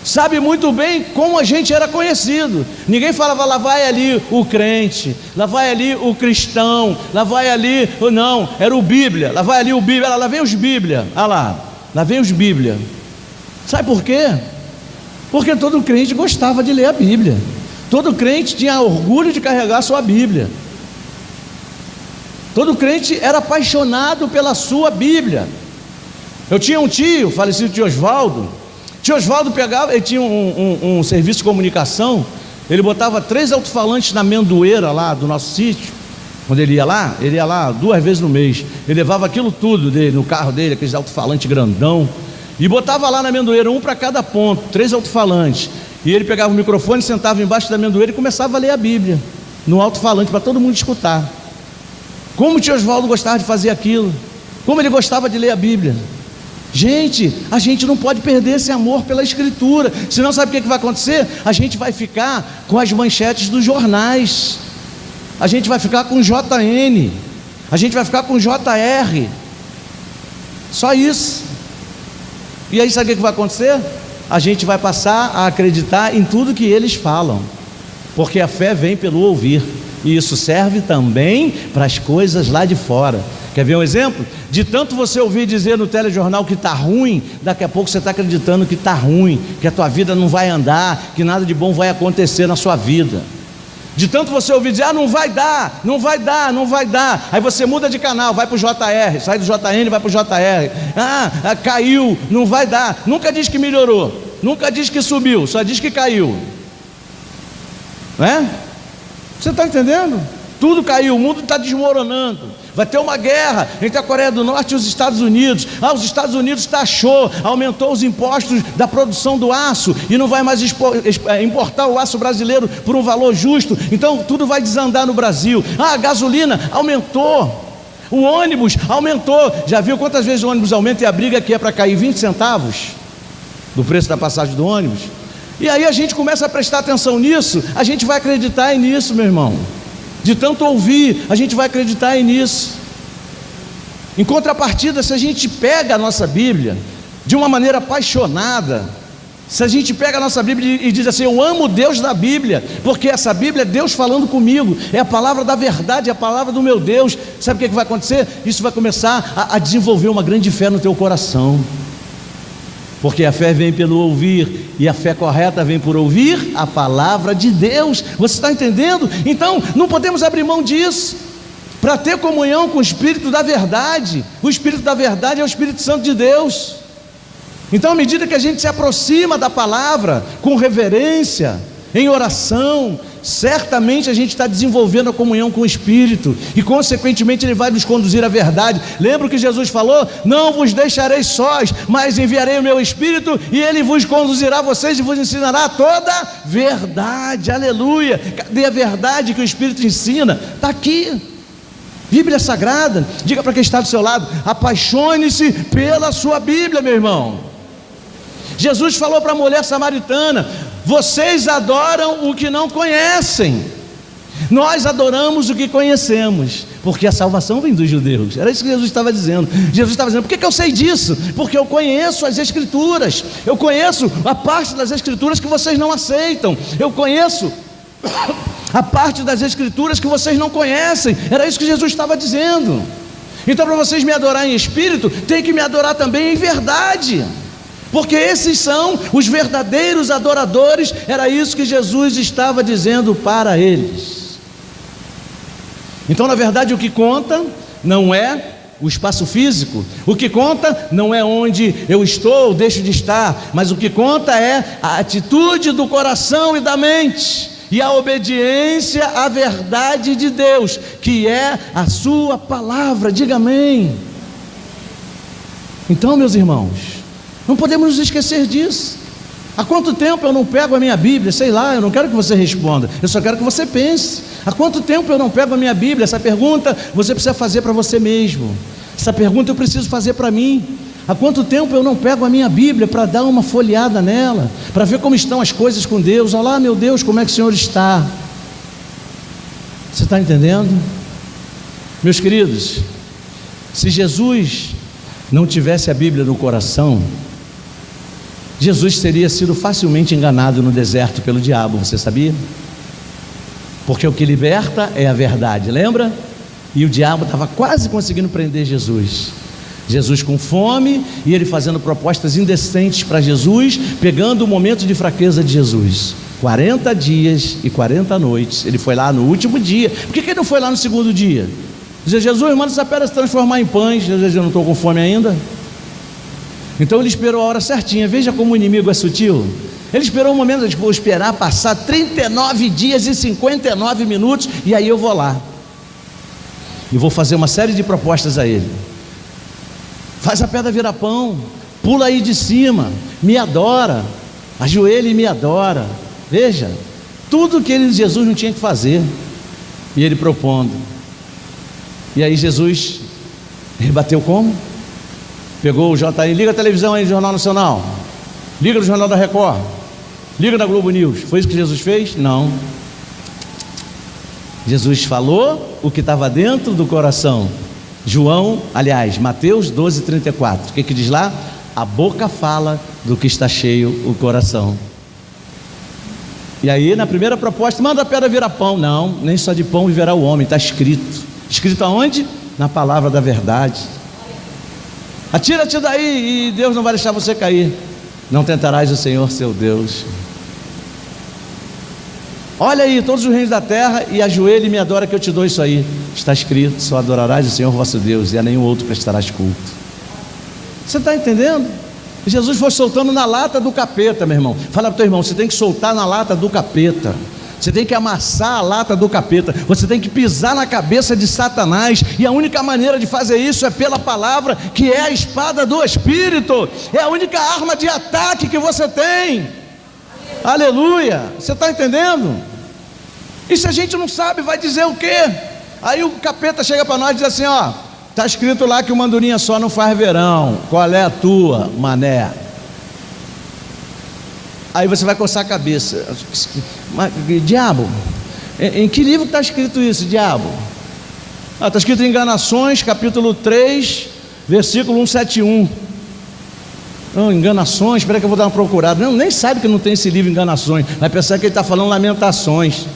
sabe muito bem como a gente era conhecido. Ninguém falava: lá vai ali o crente, lá vai ali o cristão, lá vai ali, não, era o Bíblia, lá vai ali o Bíblia, lá vem os Bíblia, lá vem os Bíblia. Sabe por quê? Porque todo crente gostava de ler a Bíblia, todo crente tinha orgulho de carregar a sua Bíblia, todo crente era apaixonado pela sua Bíblia. Eu tinha um tio, falecido tio Osvaldo. Tio Osvaldo pegava, ele tinha um serviço de comunicação, ele botava 3 alto-falantes na amendoeira lá do nosso sítio. Quando ele ia lá 2 vezes no mês. Ele levava aquilo tudo dele, no carro dele, aqueles alto-falantes grandão, e botava lá na amendoeira, um para cada ponto, 3 alto-falantes. E ele pegava o microfone, sentava embaixo da amendoeira e começava a ler a Bíblia no alto-falante, para todo mundo escutar. Como o tio Osvaldo gostava de fazer aquilo, como ele gostava de ler a Bíblia. Gente, a gente não pode perder esse amor pela Escritura, senão sabe o que vai acontecer? A gente vai ficar com as manchetes dos jornais, a gente vai ficar com JN, a gente vai ficar com JR, só isso. E aí sabe o que vai acontecer? A gente vai passar a acreditar em tudo que eles falam, porque a fé vem pelo ouvir, e isso serve também para as coisas lá de fora. Quer ver um exemplo? De tanto você ouvir dizer no telejornal que está ruim, daqui a pouco você está acreditando que está ruim, que a tua vida não vai andar, que nada de bom vai acontecer na sua vida. De tanto você ouvir dizer: não vai dar, não vai dar, não vai dar. Aí você muda de canal, vai para o JR, sai do JN, vai para o JR. Caiu, não vai dar. Nunca diz que melhorou, nunca diz que subiu, só diz que caiu. Não é? Você está entendendo? Tudo caiu, o mundo está desmoronando. Vai ter uma guerra entre a Coreia do Norte e os Estados Unidos. Os Estados Unidos taxou, aumentou os impostos da produção do aço e não vai mais importar o aço brasileiro por um valor justo. Então tudo vai desandar no Brasil. A gasolina aumentou, o ônibus aumentou. Já viu quantas vezes o ônibus aumenta e a briga que é para cair 20 centavos do preço da passagem do ônibus? E aí a gente começa a prestar atenção nisso, a gente vai acreditar nisso, meu irmão. De tanto ouvir, a gente vai acreditar nisso. Em contrapartida, se a gente pega a nossa Bíblia de uma maneira apaixonada, se a gente pega a nossa Bíblia e diz assim: eu amo o Deus da Bíblia, porque essa Bíblia é Deus falando comigo, é a palavra da verdade, é a palavra do meu Deus. Sabe o que vai acontecer? Isso vai começar a desenvolver uma grande fé no teu coração, porque a fé vem pelo ouvir, e a fé correta vem por ouvir a palavra de Deus. Você está entendendo? Então não podemos abrir mão disso, para ter comunhão com o Espírito da verdade. O Espírito da verdade é o Espírito Santo de Deus. Então, à medida que a gente se aproxima da palavra com reverência, em oração, certamente a gente está desenvolvendo a comunhão com o Espírito, e consequentemente Ele vai nos conduzir à verdade. Lembra o que Jesus falou? Não vos deixarei sós, mas enviarei o meu Espírito, e Ele vos conduzirá a vocês e vos ensinará toda verdade. Aleluia! Cadê a verdade que o Espírito ensina? Está aqui, Bíblia Sagrada. Diga para quem está do seu lado: apaixone-se pela sua Bíblia, meu irmão. Jesus falou para a mulher samaritana: vocês adoram o que não conhecem, nós adoramos o que conhecemos, porque a salvação vem dos judeus. Era isso que Jesus estava dizendo. Jesus estava dizendo: por que eu sei disso? Porque eu conheço as Escrituras, eu conheço a parte das Escrituras que vocês não aceitam, eu conheço a parte das Escrituras que vocês não conhecem. Era isso que Jesus estava dizendo. Então, para vocês me adorar em espírito, tem que me adorar também em verdade, porque esses são os verdadeiros adoradores. Era isso que Jesus estava dizendo para eles. Então, na verdade, o que conta não é o espaço físico, o que conta não é onde eu estou ou deixo de estar, mas o que conta é a atitude do coração e da mente, e a obediência à verdade de Deus, que é a sua palavra. Diga amém. Então, meus irmãos, não podemos nos esquecer disso. Há quanto tempo eu não pego a minha Bíblia? Sei lá, eu não quero que você responda, eu só quero que você pense. Há quanto tempo eu não pego a minha Bíblia? Essa pergunta você precisa fazer para você mesmo. Essa pergunta eu preciso fazer para mim. Há quanto tempo eu não pego a minha Bíblia para dar uma folheada nela, para ver como estão as coisas com Deus? Olá, meu Deus, como é que o Senhor está? Você está entendendo? Meus queridos, se Jesus não tivesse a Bíblia no coração, Jesus teria sido facilmente enganado no deserto pelo diabo, você sabia? Porque o que liberta é a verdade, lembra? E o diabo estava quase conseguindo prender Jesus. Jesus com fome, e ele fazendo propostas indecentes para Jesus, pegando o momento de fraqueza de Jesus. 40 dias e 40 noites, ele foi lá no último dia. Por que ele não foi lá no segundo dia? Diz: Jesus, manda essa pedra se transformar em pães. Jesus: eu não estou com fome ainda. Então ele esperou a hora certinha. Veja como o inimigo é sutil. Ele esperou um momento: vou esperar passar 39 dias e 59 minutos, e aí eu vou lá e vou fazer uma série de propostas a ele. Faz a pedra virar pão, pula aí de cima, me adora, ajoelha e me adora. Veja, tudo que Jesus não tinha que fazer, e ele propondo. E aí Jesus rebateu como? Pegou o JI: liga a televisão aí do Jornal Nacional, liga no Jornal da Record, liga na Globo News. Foi isso que Jesus fez? Não. Jesus falou o que estava dentro do coração. Mateus 12:34. O que diz lá? A boca fala do que está cheio o coração. E aí, na primeira proposta: manda a pedra virar pão. Não, nem só de pão viverá o homem. Está escrito. Escrito aonde? Na palavra da verdade. Atira-te daí e Deus não vai deixar você cair. Não tentarás o Senhor seu Deus. Olha aí, todos os reinos da terra, e ajoelhe e me adora, que eu te dou isso aí. Está escrito: só adorarás o Senhor vosso Deus, e a nenhum outro prestarás culto. Você está entendendo? Jesus foi soltando na lata do capeta, meu irmão. Fala para o teu irmão: você tem que soltar na lata do capeta. Você tem que amassar a lata do capeta. Você tem que pisar na cabeça de Satanás. E a única maneira de fazer isso é pela palavra, que é a espada do Espírito. É a única arma de ataque que você tem. Aleluia. Você está entendendo? E se a gente não sabe, vai dizer o quê? Aí o capeta chega para nós e diz assim: ó, está escrito lá que uma andorinha só não faz verão. Qual é a tua, mané? Aí você vai coçar a cabeça. Mas, diabo, Em que livro está escrito isso, diabo? Está escrito em Enganações, capítulo 3, versículo 171. Não, Enganações, espera que eu vou dar uma procurada. Não, nem sabe que não tem esse livro Enganações, vai pensar que ele está falando Lamentações.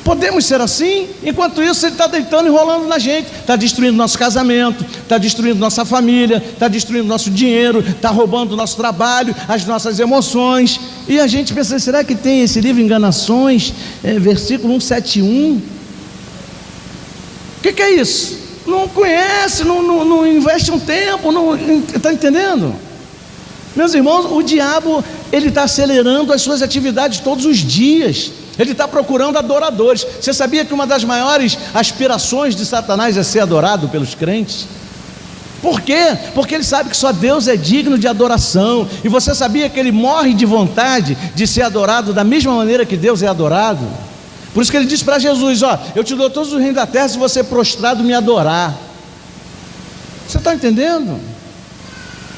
Podemos ser assim? Enquanto isso ele está deitando e rolando na gente, está destruindo nosso casamento, está destruindo nossa família, está destruindo nosso dinheiro, está roubando o nosso trabalho, as nossas emoções. E a gente pensa, será que tem esse livro Enganações, versículo 171? O que é isso? Não conhece, não investe um tempo, está entendendo? Meus irmãos, o diabo, ele está acelerando as suas atividades todos os dias. Ele está procurando adoradores. Você sabia que uma das maiores aspirações de Satanás é ser adorado pelos crentes? Por quê? Porque ele sabe que só Deus é digno de adoração. E você sabia que ele morre de vontade de ser adorado da mesma maneira que Deus é adorado? Por isso que ele disse para Jesus: ó, eu te dou todos os reinos da terra se você prostrado me adorar. Você está entendendo?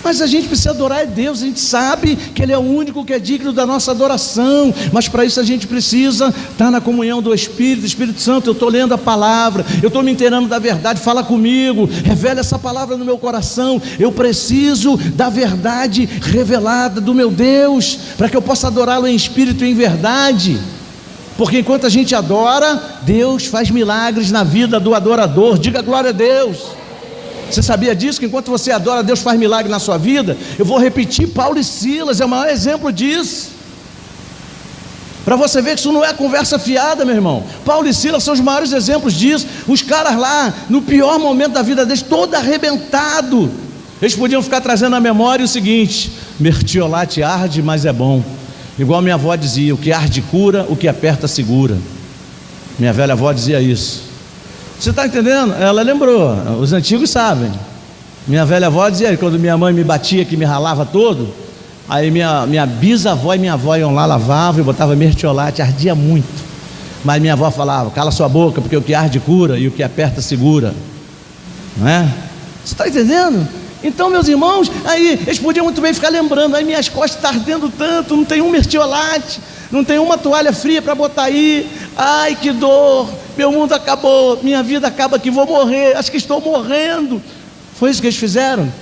Mas a gente precisa adorar a Deus. A gente sabe que Ele é o único que é digno da nossa adoração, mas para isso a gente precisa estar na comunhão do Espírito Santo. Eu estou lendo a palavra, eu estou me inteirando da verdade. Fala comigo, revela essa palavra no meu coração. Eu preciso da verdade revelada do meu Deus, para que eu possa adorá-lo em espírito e em verdade. Porque enquanto a gente adora, Deus faz milagres na vida do adorador. Diga glória a Deus. Você sabia disso? Que enquanto você adora, Deus faz milagre na sua vida? Eu vou repetir, Paulo e Silas é o maior exemplo disso, para você ver que isso não é conversa fiada, meu irmão. Paulo e Silas são os maiores exemplos disso. Os caras lá, no pior momento da vida deles, todo arrebentado, eles podiam ficar trazendo à memória o seguinte: mertiolate arde, mas é bom. Igual minha avó dizia: o que arde cura, o que aperta segura. Minha velha avó dizia isso. Você está entendendo? Ela lembrou, os antigos sabem. Minha velha avó dizia, quando minha mãe me batia, que me ralava todo, aí minha bisavó e minha avó iam lá, lavavam e botavam mertiolate, ardia muito. Mas minha avó falava: cala sua boca, porque o que arde cura e o que aperta segura. Não é? Você está entendendo? Então, meus irmãos, aí eles podiam muito bem ficar lembrando: aí minhas costas estão ardendo tanto, não tem um mertiolate, não tem uma toalha fria para botar aí. Ai, que dor, meu mundo acabou, minha vida acaba aqui, vou morrer, acho que estou morrendo. Foi isso que eles fizeram?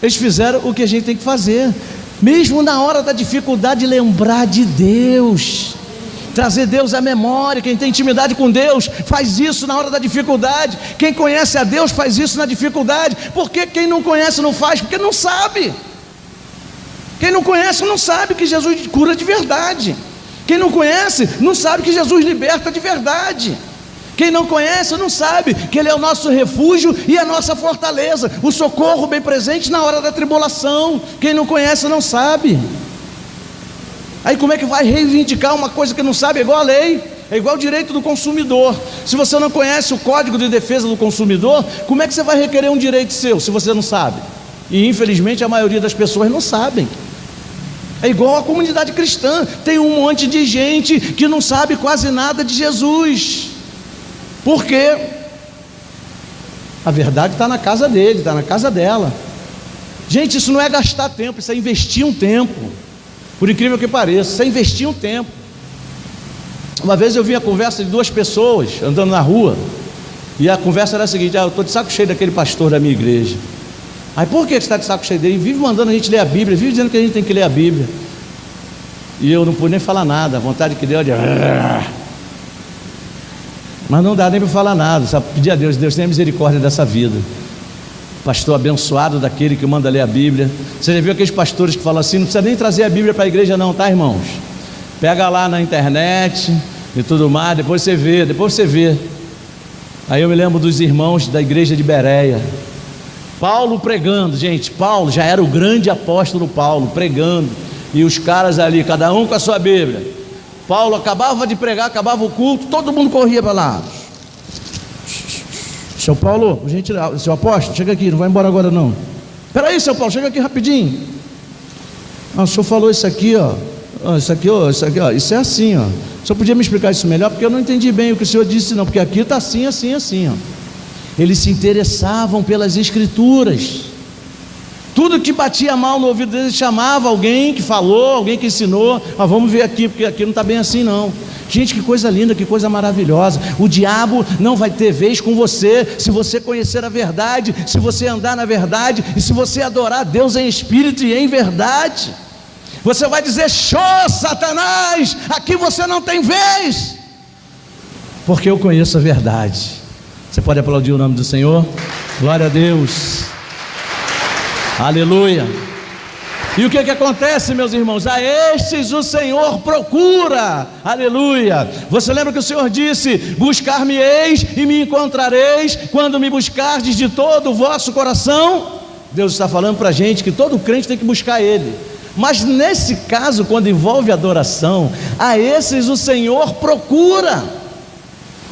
Eles fizeram o que a gente tem que fazer, mesmo na hora da dificuldade, lembrar de Deus, trazer Deus à memória. Quem tem intimidade com Deus faz isso na hora da dificuldade. Quem conhece a Deus faz isso na dificuldade. Por que quem não conhece não faz? Porque não sabe. Quem não conhece não sabe que Jesus cura de verdade. Quem não conhece não sabe que Jesus liberta de verdade. Quem não conhece não sabe que Ele é o nosso refúgio e a nossa fortaleza, o socorro bem presente na hora da tribulação. Quem não conhece não sabe. Aí como é que vai reivindicar uma coisa que não sabe? É igual a lei, é igual o direito do consumidor. Se você não conhece o Código de Defesa do Consumidor, como é que você vai requerer um direito seu, se você não sabe? E infelizmente a maioria das pessoas não sabem. É igual a comunidade cristã, tem um monte de gente que não sabe quase nada de Jesus. Por quê? A verdade está na casa dele, está na casa dela. Gente, isso não é gastar tempo, isso é investir um tempo. Por incrível que pareça, isso é investir um tempo. Uma vez eu vi a conversa de duas pessoas andando na rua, e a conversa era a seguinte: eu estou de saco cheio daquele pastor da minha igreja. Aí por que você está de saco cheio dele? Vive mandando a gente ler a Bíblia, vive dizendo que a gente tem que ler a Bíblia. E eu não pude nem falar nada, a vontade que deu de... Mas não dá nem para falar nada, só pedir a Deus: Deus tenha misericórdia dessa vida. Pastor abençoado daquele que manda ler a Bíblia. Você já viu aqueles pastores que falam assim: não precisa nem trazer a Bíblia para a igreja não, tá, irmãos? Pega lá na internet e tudo mais, depois você vê. Aí eu me lembro dos irmãos da igreja de Bereia, Paulo pregando. Gente, Paulo já era o grande apóstolo Paulo pregando, e os caras ali, cada um com a sua Bíblia. Paulo acabava de pregar, acabava o culto, todo mundo corria para lá. Seu Paulo, gente, seu apóstolo, chega aqui, não vai embora agora não. Espera aí, seu Paulo, chega aqui rapidinho. O senhor falou isso aqui, ó. Isso aqui, ó, isso é assim, ó. O senhor podia me explicar isso melhor? Porque eu não entendi bem o que o senhor disse não, porque aqui está assim, assim, assim, ó. Eles se interessavam pelas escrituras. Tudo que batia mal no ouvido deles, chamava alguém que falou, alguém que ensinou. Vamos ver aqui, porque aqui não está bem assim não. Gente, que coisa linda, que coisa maravilhosa. O diabo não vai ter vez com você se você conhecer a verdade, se você andar na verdade e se você adorar Deus em espírito e em verdade. Você vai dizer: show, Satanás, aqui você não tem vez, porque eu conheço a verdade. Você pode aplaudir o nome do Senhor? Glória a Deus, aleluia. E o que acontece, meus irmãos? A estes o Senhor procura, aleluia. Você lembra que o Senhor disse: buscar-me-eis e me encontrareis, quando me buscardes de todo o vosso coração? Deus está falando para a gente que todo crente tem que buscar Ele. Mas nesse caso, quando envolve adoração, a esses o Senhor procura.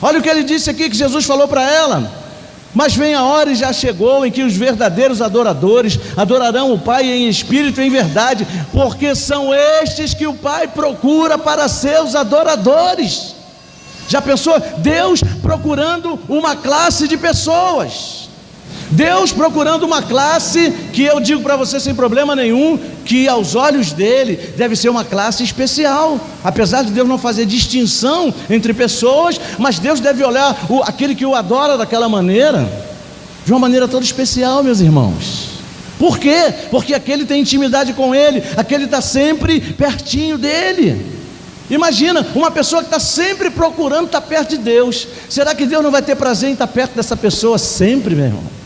Olha o que Ele disse aqui, que Jesus falou para ela: mas vem a hora, e já chegou, em que os verdadeiros adoradores adorarão o Pai em espírito e em verdade, porque são estes que o Pai procura para seus adoradores. Já pensou? Deus procurando uma classe de pessoas, Deus procurando uma classe que eu digo para você sem problema nenhum, que aos olhos dele deve ser uma classe especial, apesar de Deus não fazer distinção entre pessoas, mas Deus deve olhar aquele que o adora daquela maneira, de uma maneira toda especial, meus irmãos. Por quê? Porque aquele tem intimidade com ele, aquele está sempre pertinho dele. Imagina, uma pessoa que está sempre procurando estar perto de Deus, será que Deus não vai ter prazer em estar perto dessa pessoa sempre, meu irmão?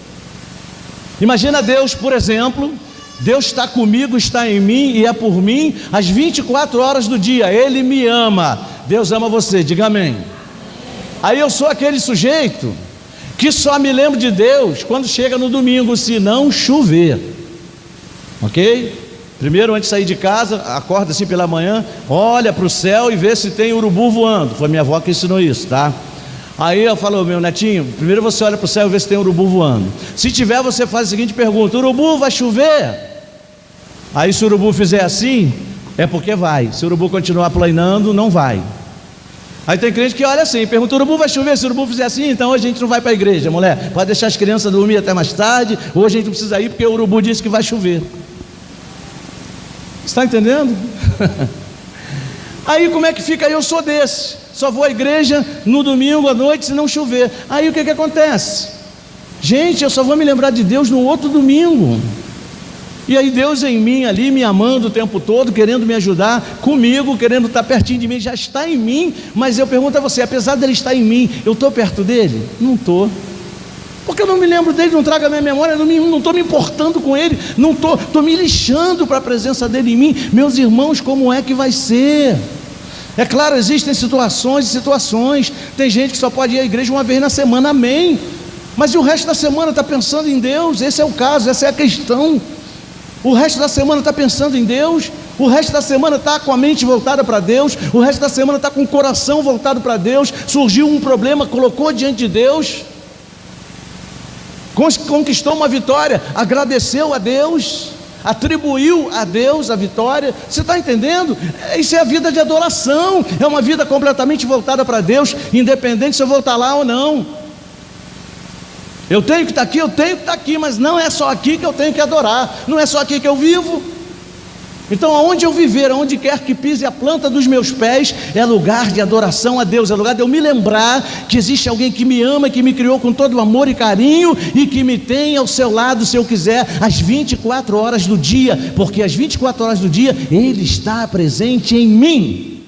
Imagina Deus, por exemplo, Deus está comigo, está em mim e é por mim às 24 horas do dia. Ele me ama. Deus ama você, diga amém. Aí eu sou aquele sujeito que só me lembro de Deus quando chega no domingo, se não chover, ok? Primeiro, antes de sair de casa, acorda assim pela manhã, olha para o céu e vê se tem urubu voando. Foi minha avó que ensinou isso, tá? Aí eu falo: meu netinho, primeiro você olha para o céu e vê se tem urubu voando. Se tiver, você faz a seguinte pergunta: urubu, vai chover? Aí se o urubu fizer assim, é porque vai. Se o urubu continuar planando, não vai. Aí tem crente que olha assim, pergunta: urubu vai chover? Se o urubu fizer assim, então hoje a gente não vai para a igreja, mulher. Pode deixar as crianças dormir até mais tarde, hoje a gente não precisa ir porque o urubu disse que vai chover. Está entendendo? Aí como é que fica? Eu sou desse, só vou à igreja no domingo à noite se não chover. Aí o que acontece? Gente, eu só vou me lembrar de Deus no outro domingo. E aí Deus em mim ali, me amando o tempo todo, querendo me ajudar, comigo, querendo estar pertinho de mim, já está em mim. Mas eu pergunto a você, apesar dele estar em mim, eu estou perto dele? Não estou. Porque eu não me lembro dele, não trago a minha memória, não estou me importando com ele, não estou me lixando para a presença dele em mim. Meus irmãos, como é que vai ser? É claro, existem situações e situações. Tem gente que só pode ir à igreja uma vez na semana, amém. Mas e o resto da semana está pensando em Deus? Esse é o caso, essa é a questão. O resto da semana está pensando em Deus, o resto da semana está com a mente voltada para Deus, o resto da semana está com o coração voltado para Deus. Surgiu um problema, colocou diante de Deus, conquistou uma vitória, agradeceu a Deus, atribuiu a Deus a vitória. Você está entendendo? Isso é a vida de adoração, é uma vida completamente voltada para Deus, independente se eu vou estar lá ou não. Eu tenho que estar aqui, eu tenho que estar aqui, mas não é só aqui que eu tenho que adorar, não é só aqui que eu vivo. Então aonde eu viver, aonde quer que pise a planta dos meus pés, é lugar de adoração a Deus, é lugar de eu me lembrar que existe alguém que me ama, que me criou com todo amor e carinho e que me tem ao seu lado, se eu quiser, às 24 horas do dia, porque às 24 horas do dia Ele está presente em mim.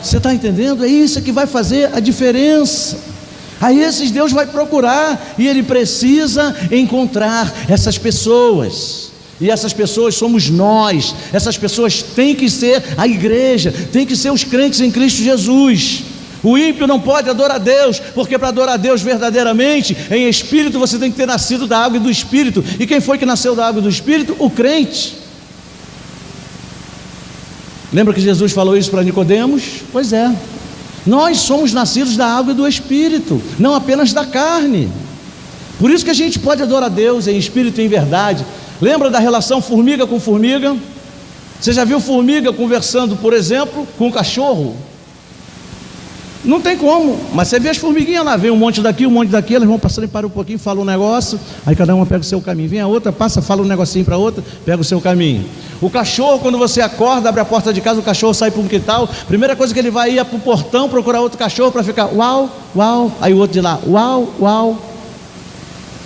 Você está entendendo? É isso que vai fazer a diferença. A esses Deus vai procurar e Ele precisa encontrar essas pessoas. E essas pessoas somos nós. Essas pessoas têm que ser a igreja, têm que ser os crentes em Cristo Jesus. O ímpio não pode adorar a Deus, porque para adorar a Deus verdadeiramente, em espírito, você tem que ter nascido da água e do Espírito. E quem foi que nasceu da água e do Espírito? O crente. Lembra que Jesus falou isso para Nicodemos? Pois é. Nós somos nascidos da água e do Espírito, não apenas da carne. Por isso que a gente pode adorar a Deus em espírito e em verdade. Lembra da relação formiga com formiga? Você já viu formiga conversando, por exemplo, com um cachorro? Não tem como, mas você vê as formiguinhas lá, vem um monte daqui, elas vão passando e param um pouquinho, falam um negócio, aí cada uma pega o seu caminho, vem a outra, passa, fala um negocinho para outra, pega o seu caminho. O cachorro, quando você acorda, abre a porta de casa, o cachorro sai para um quintal, primeira coisa que ele vai ir é para o portão procurar outro cachorro para ficar uau, uau, aí o outro de lá, uau, uau.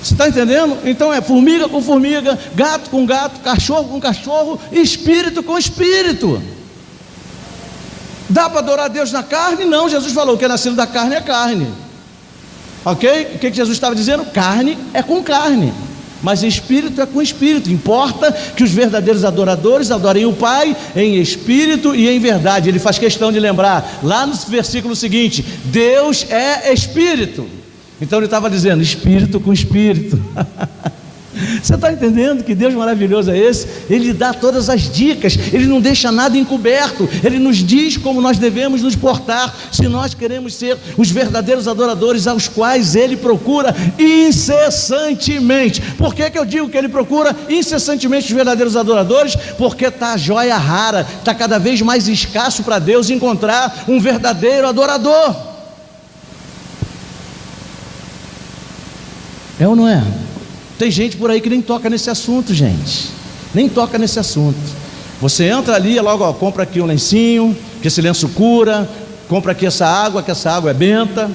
Você está entendendo? Então é formiga com formiga, gato com gato, cachorro com cachorro, espírito com espírito. Dá para adorar a Deus na carne? Não, Jesus falou que é nascido da carne é carne. Ok? O que Jesus estava dizendo? Carne é com carne, mas espírito é com espírito. Importa que os verdadeiros adoradores adorem o Pai em espírito e em verdade. Ele faz questão de lembrar, lá no versículo seguinte, Deus é espírito. Então ele estava dizendo, espírito com espírito. Você está entendendo que Deus maravilhoso é esse? Ele dá todas as dicas, Ele não deixa nada encoberto, Ele nos diz como nós devemos nos portar, se nós queremos ser os verdadeiros adoradores aos quais Ele procura incessantemente. Por que eu digo que Ele procura incessantemente os verdadeiros adoradores? Porque está a joia rara, está cada vez mais escasso para Deus encontrar um verdadeiro adorador. É ou não é? Tem gente por aí que nem toca nesse assunto, gente. Nem toca nesse assunto. Você entra ali, logo, ó, compra aqui um lencinho, que esse lenço cura. Compra aqui essa água, que essa água é benta.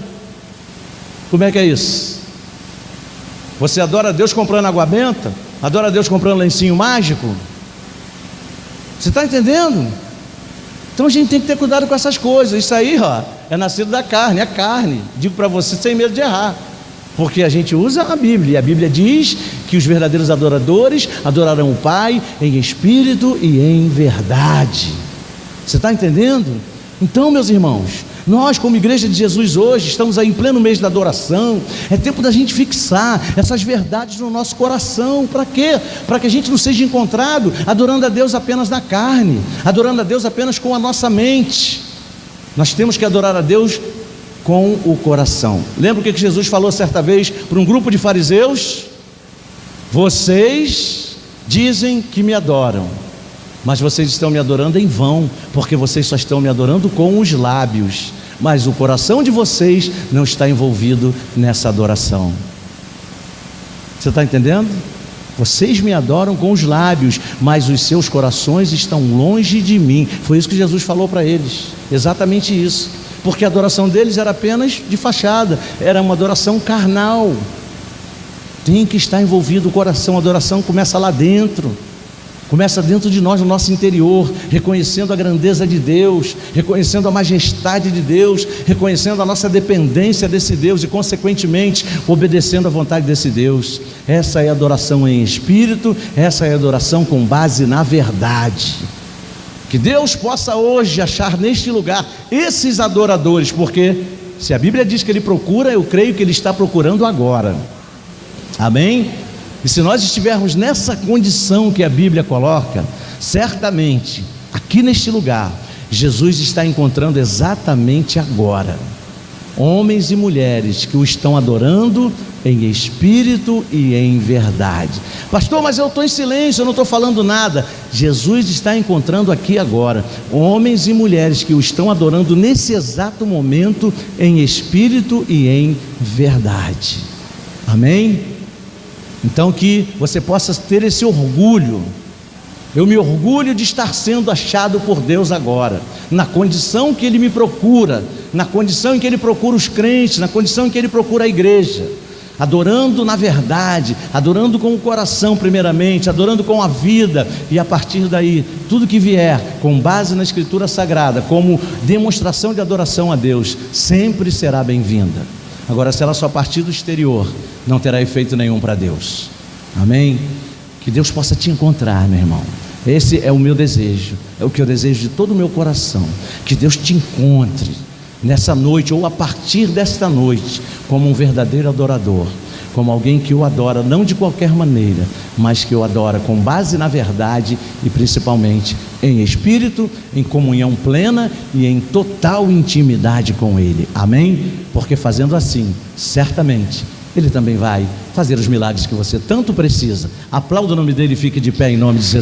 Como é que é isso? Você adora a Deus comprando água benta? Adora a Deus comprando lencinho mágico? Você está entendendo? Então a gente tem que ter cuidado com essas coisas. Isso aí, ó, é nascido da carne, é carne. Digo para você sem medo de errar. Porque a gente usa a Bíblia, e a Bíblia diz que os verdadeiros adoradores adorarão o Pai em espírito e em verdade. Você está entendendo? Então, meus irmãos, nós como Igreja de Jesus hoje, estamos aí em pleno mês da adoração. É tempo da gente fixar essas verdades no nosso coração. Para quê? Para que a gente não seja encontrado adorando a Deus apenas na carne, adorando a Deus apenas com a nossa mente. Nós temos que adorar a Deus com o coração. Lembra o que Jesus falou certa vez para um grupo de fariseus? Vocês dizem que me adoram, mas vocês estão me adorando em vão, porque vocês só estão me adorando com os lábios, mas o coração de vocês não está envolvido nessa adoração. Você está entendendo? Vocês me adoram com os lábios, mas os seus corações estão longe de mim. Foi isso que Jesus falou para eles, exatamente isso. Porque a adoração deles era apenas de fachada, era uma adoração carnal. Tem que estar envolvido o coração. A adoração começa lá dentro, começa dentro de nós, no nosso interior, reconhecendo a grandeza de Deus, reconhecendo a majestade de Deus, reconhecendo a nossa dependência desse Deus e consequentemente obedecendo à vontade desse Deus. Essa é a adoração em espírito, essa é a adoração com base na verdade. Que Deus possa hoje achar neste lugar esses adoradores, porque se a Bíblia diz que Ele procura, eu creio que Ele está procurando agora. Amém? E se nós estivermos nessa condição que a Bíblia coloca, certamente aqui neste lugar Jesus está encontrando exatamente agora homens e mulheres que o estão adorando em espírito e em verdade. Pastor, mas eu estou em silêncio, eu não estou falando nada. Jesus está encontrando aqui agora homens e mulheres que o estão adorando nesse exato momento em espírito e em verdade. Amém? Então que você possa ter esse orgulho. Eu me orgulho de estar sendo achado por Deus agora, na condição que Ele me procura, na condição em que Ele procura os crentes, na condição em que Ele procura a igreja, adorando na verdade, adorando com o coração primeiramente, adorando com a vida, e a partir daí, tudo que vier com base na Escritura Sagrada, como demonstração de adoração a Deus, sempre será bem-vinda. Agora, se ela só partir do exterior, não terá efeito nenhum para Deus. Amém? Que Deus possa te encontrar, meu irmão. Esse é o meu desejo, é o que eu desejo de todo o meu coração, que Deus te encontre nessa noite, ou a partir desta noite, como um verdadeiro adorador, como alguém que o adora não de qualquer maneira, mas que o adora com base na verdade e principalmente em espírito, em comunhão plena e em total intimidade com Ele. Amém? Porque fazendo assim, certamente Ele também vai fazer os milagres que você tanto precisa. Aplauda o nome dEle e fique de pé em nome de Jesus.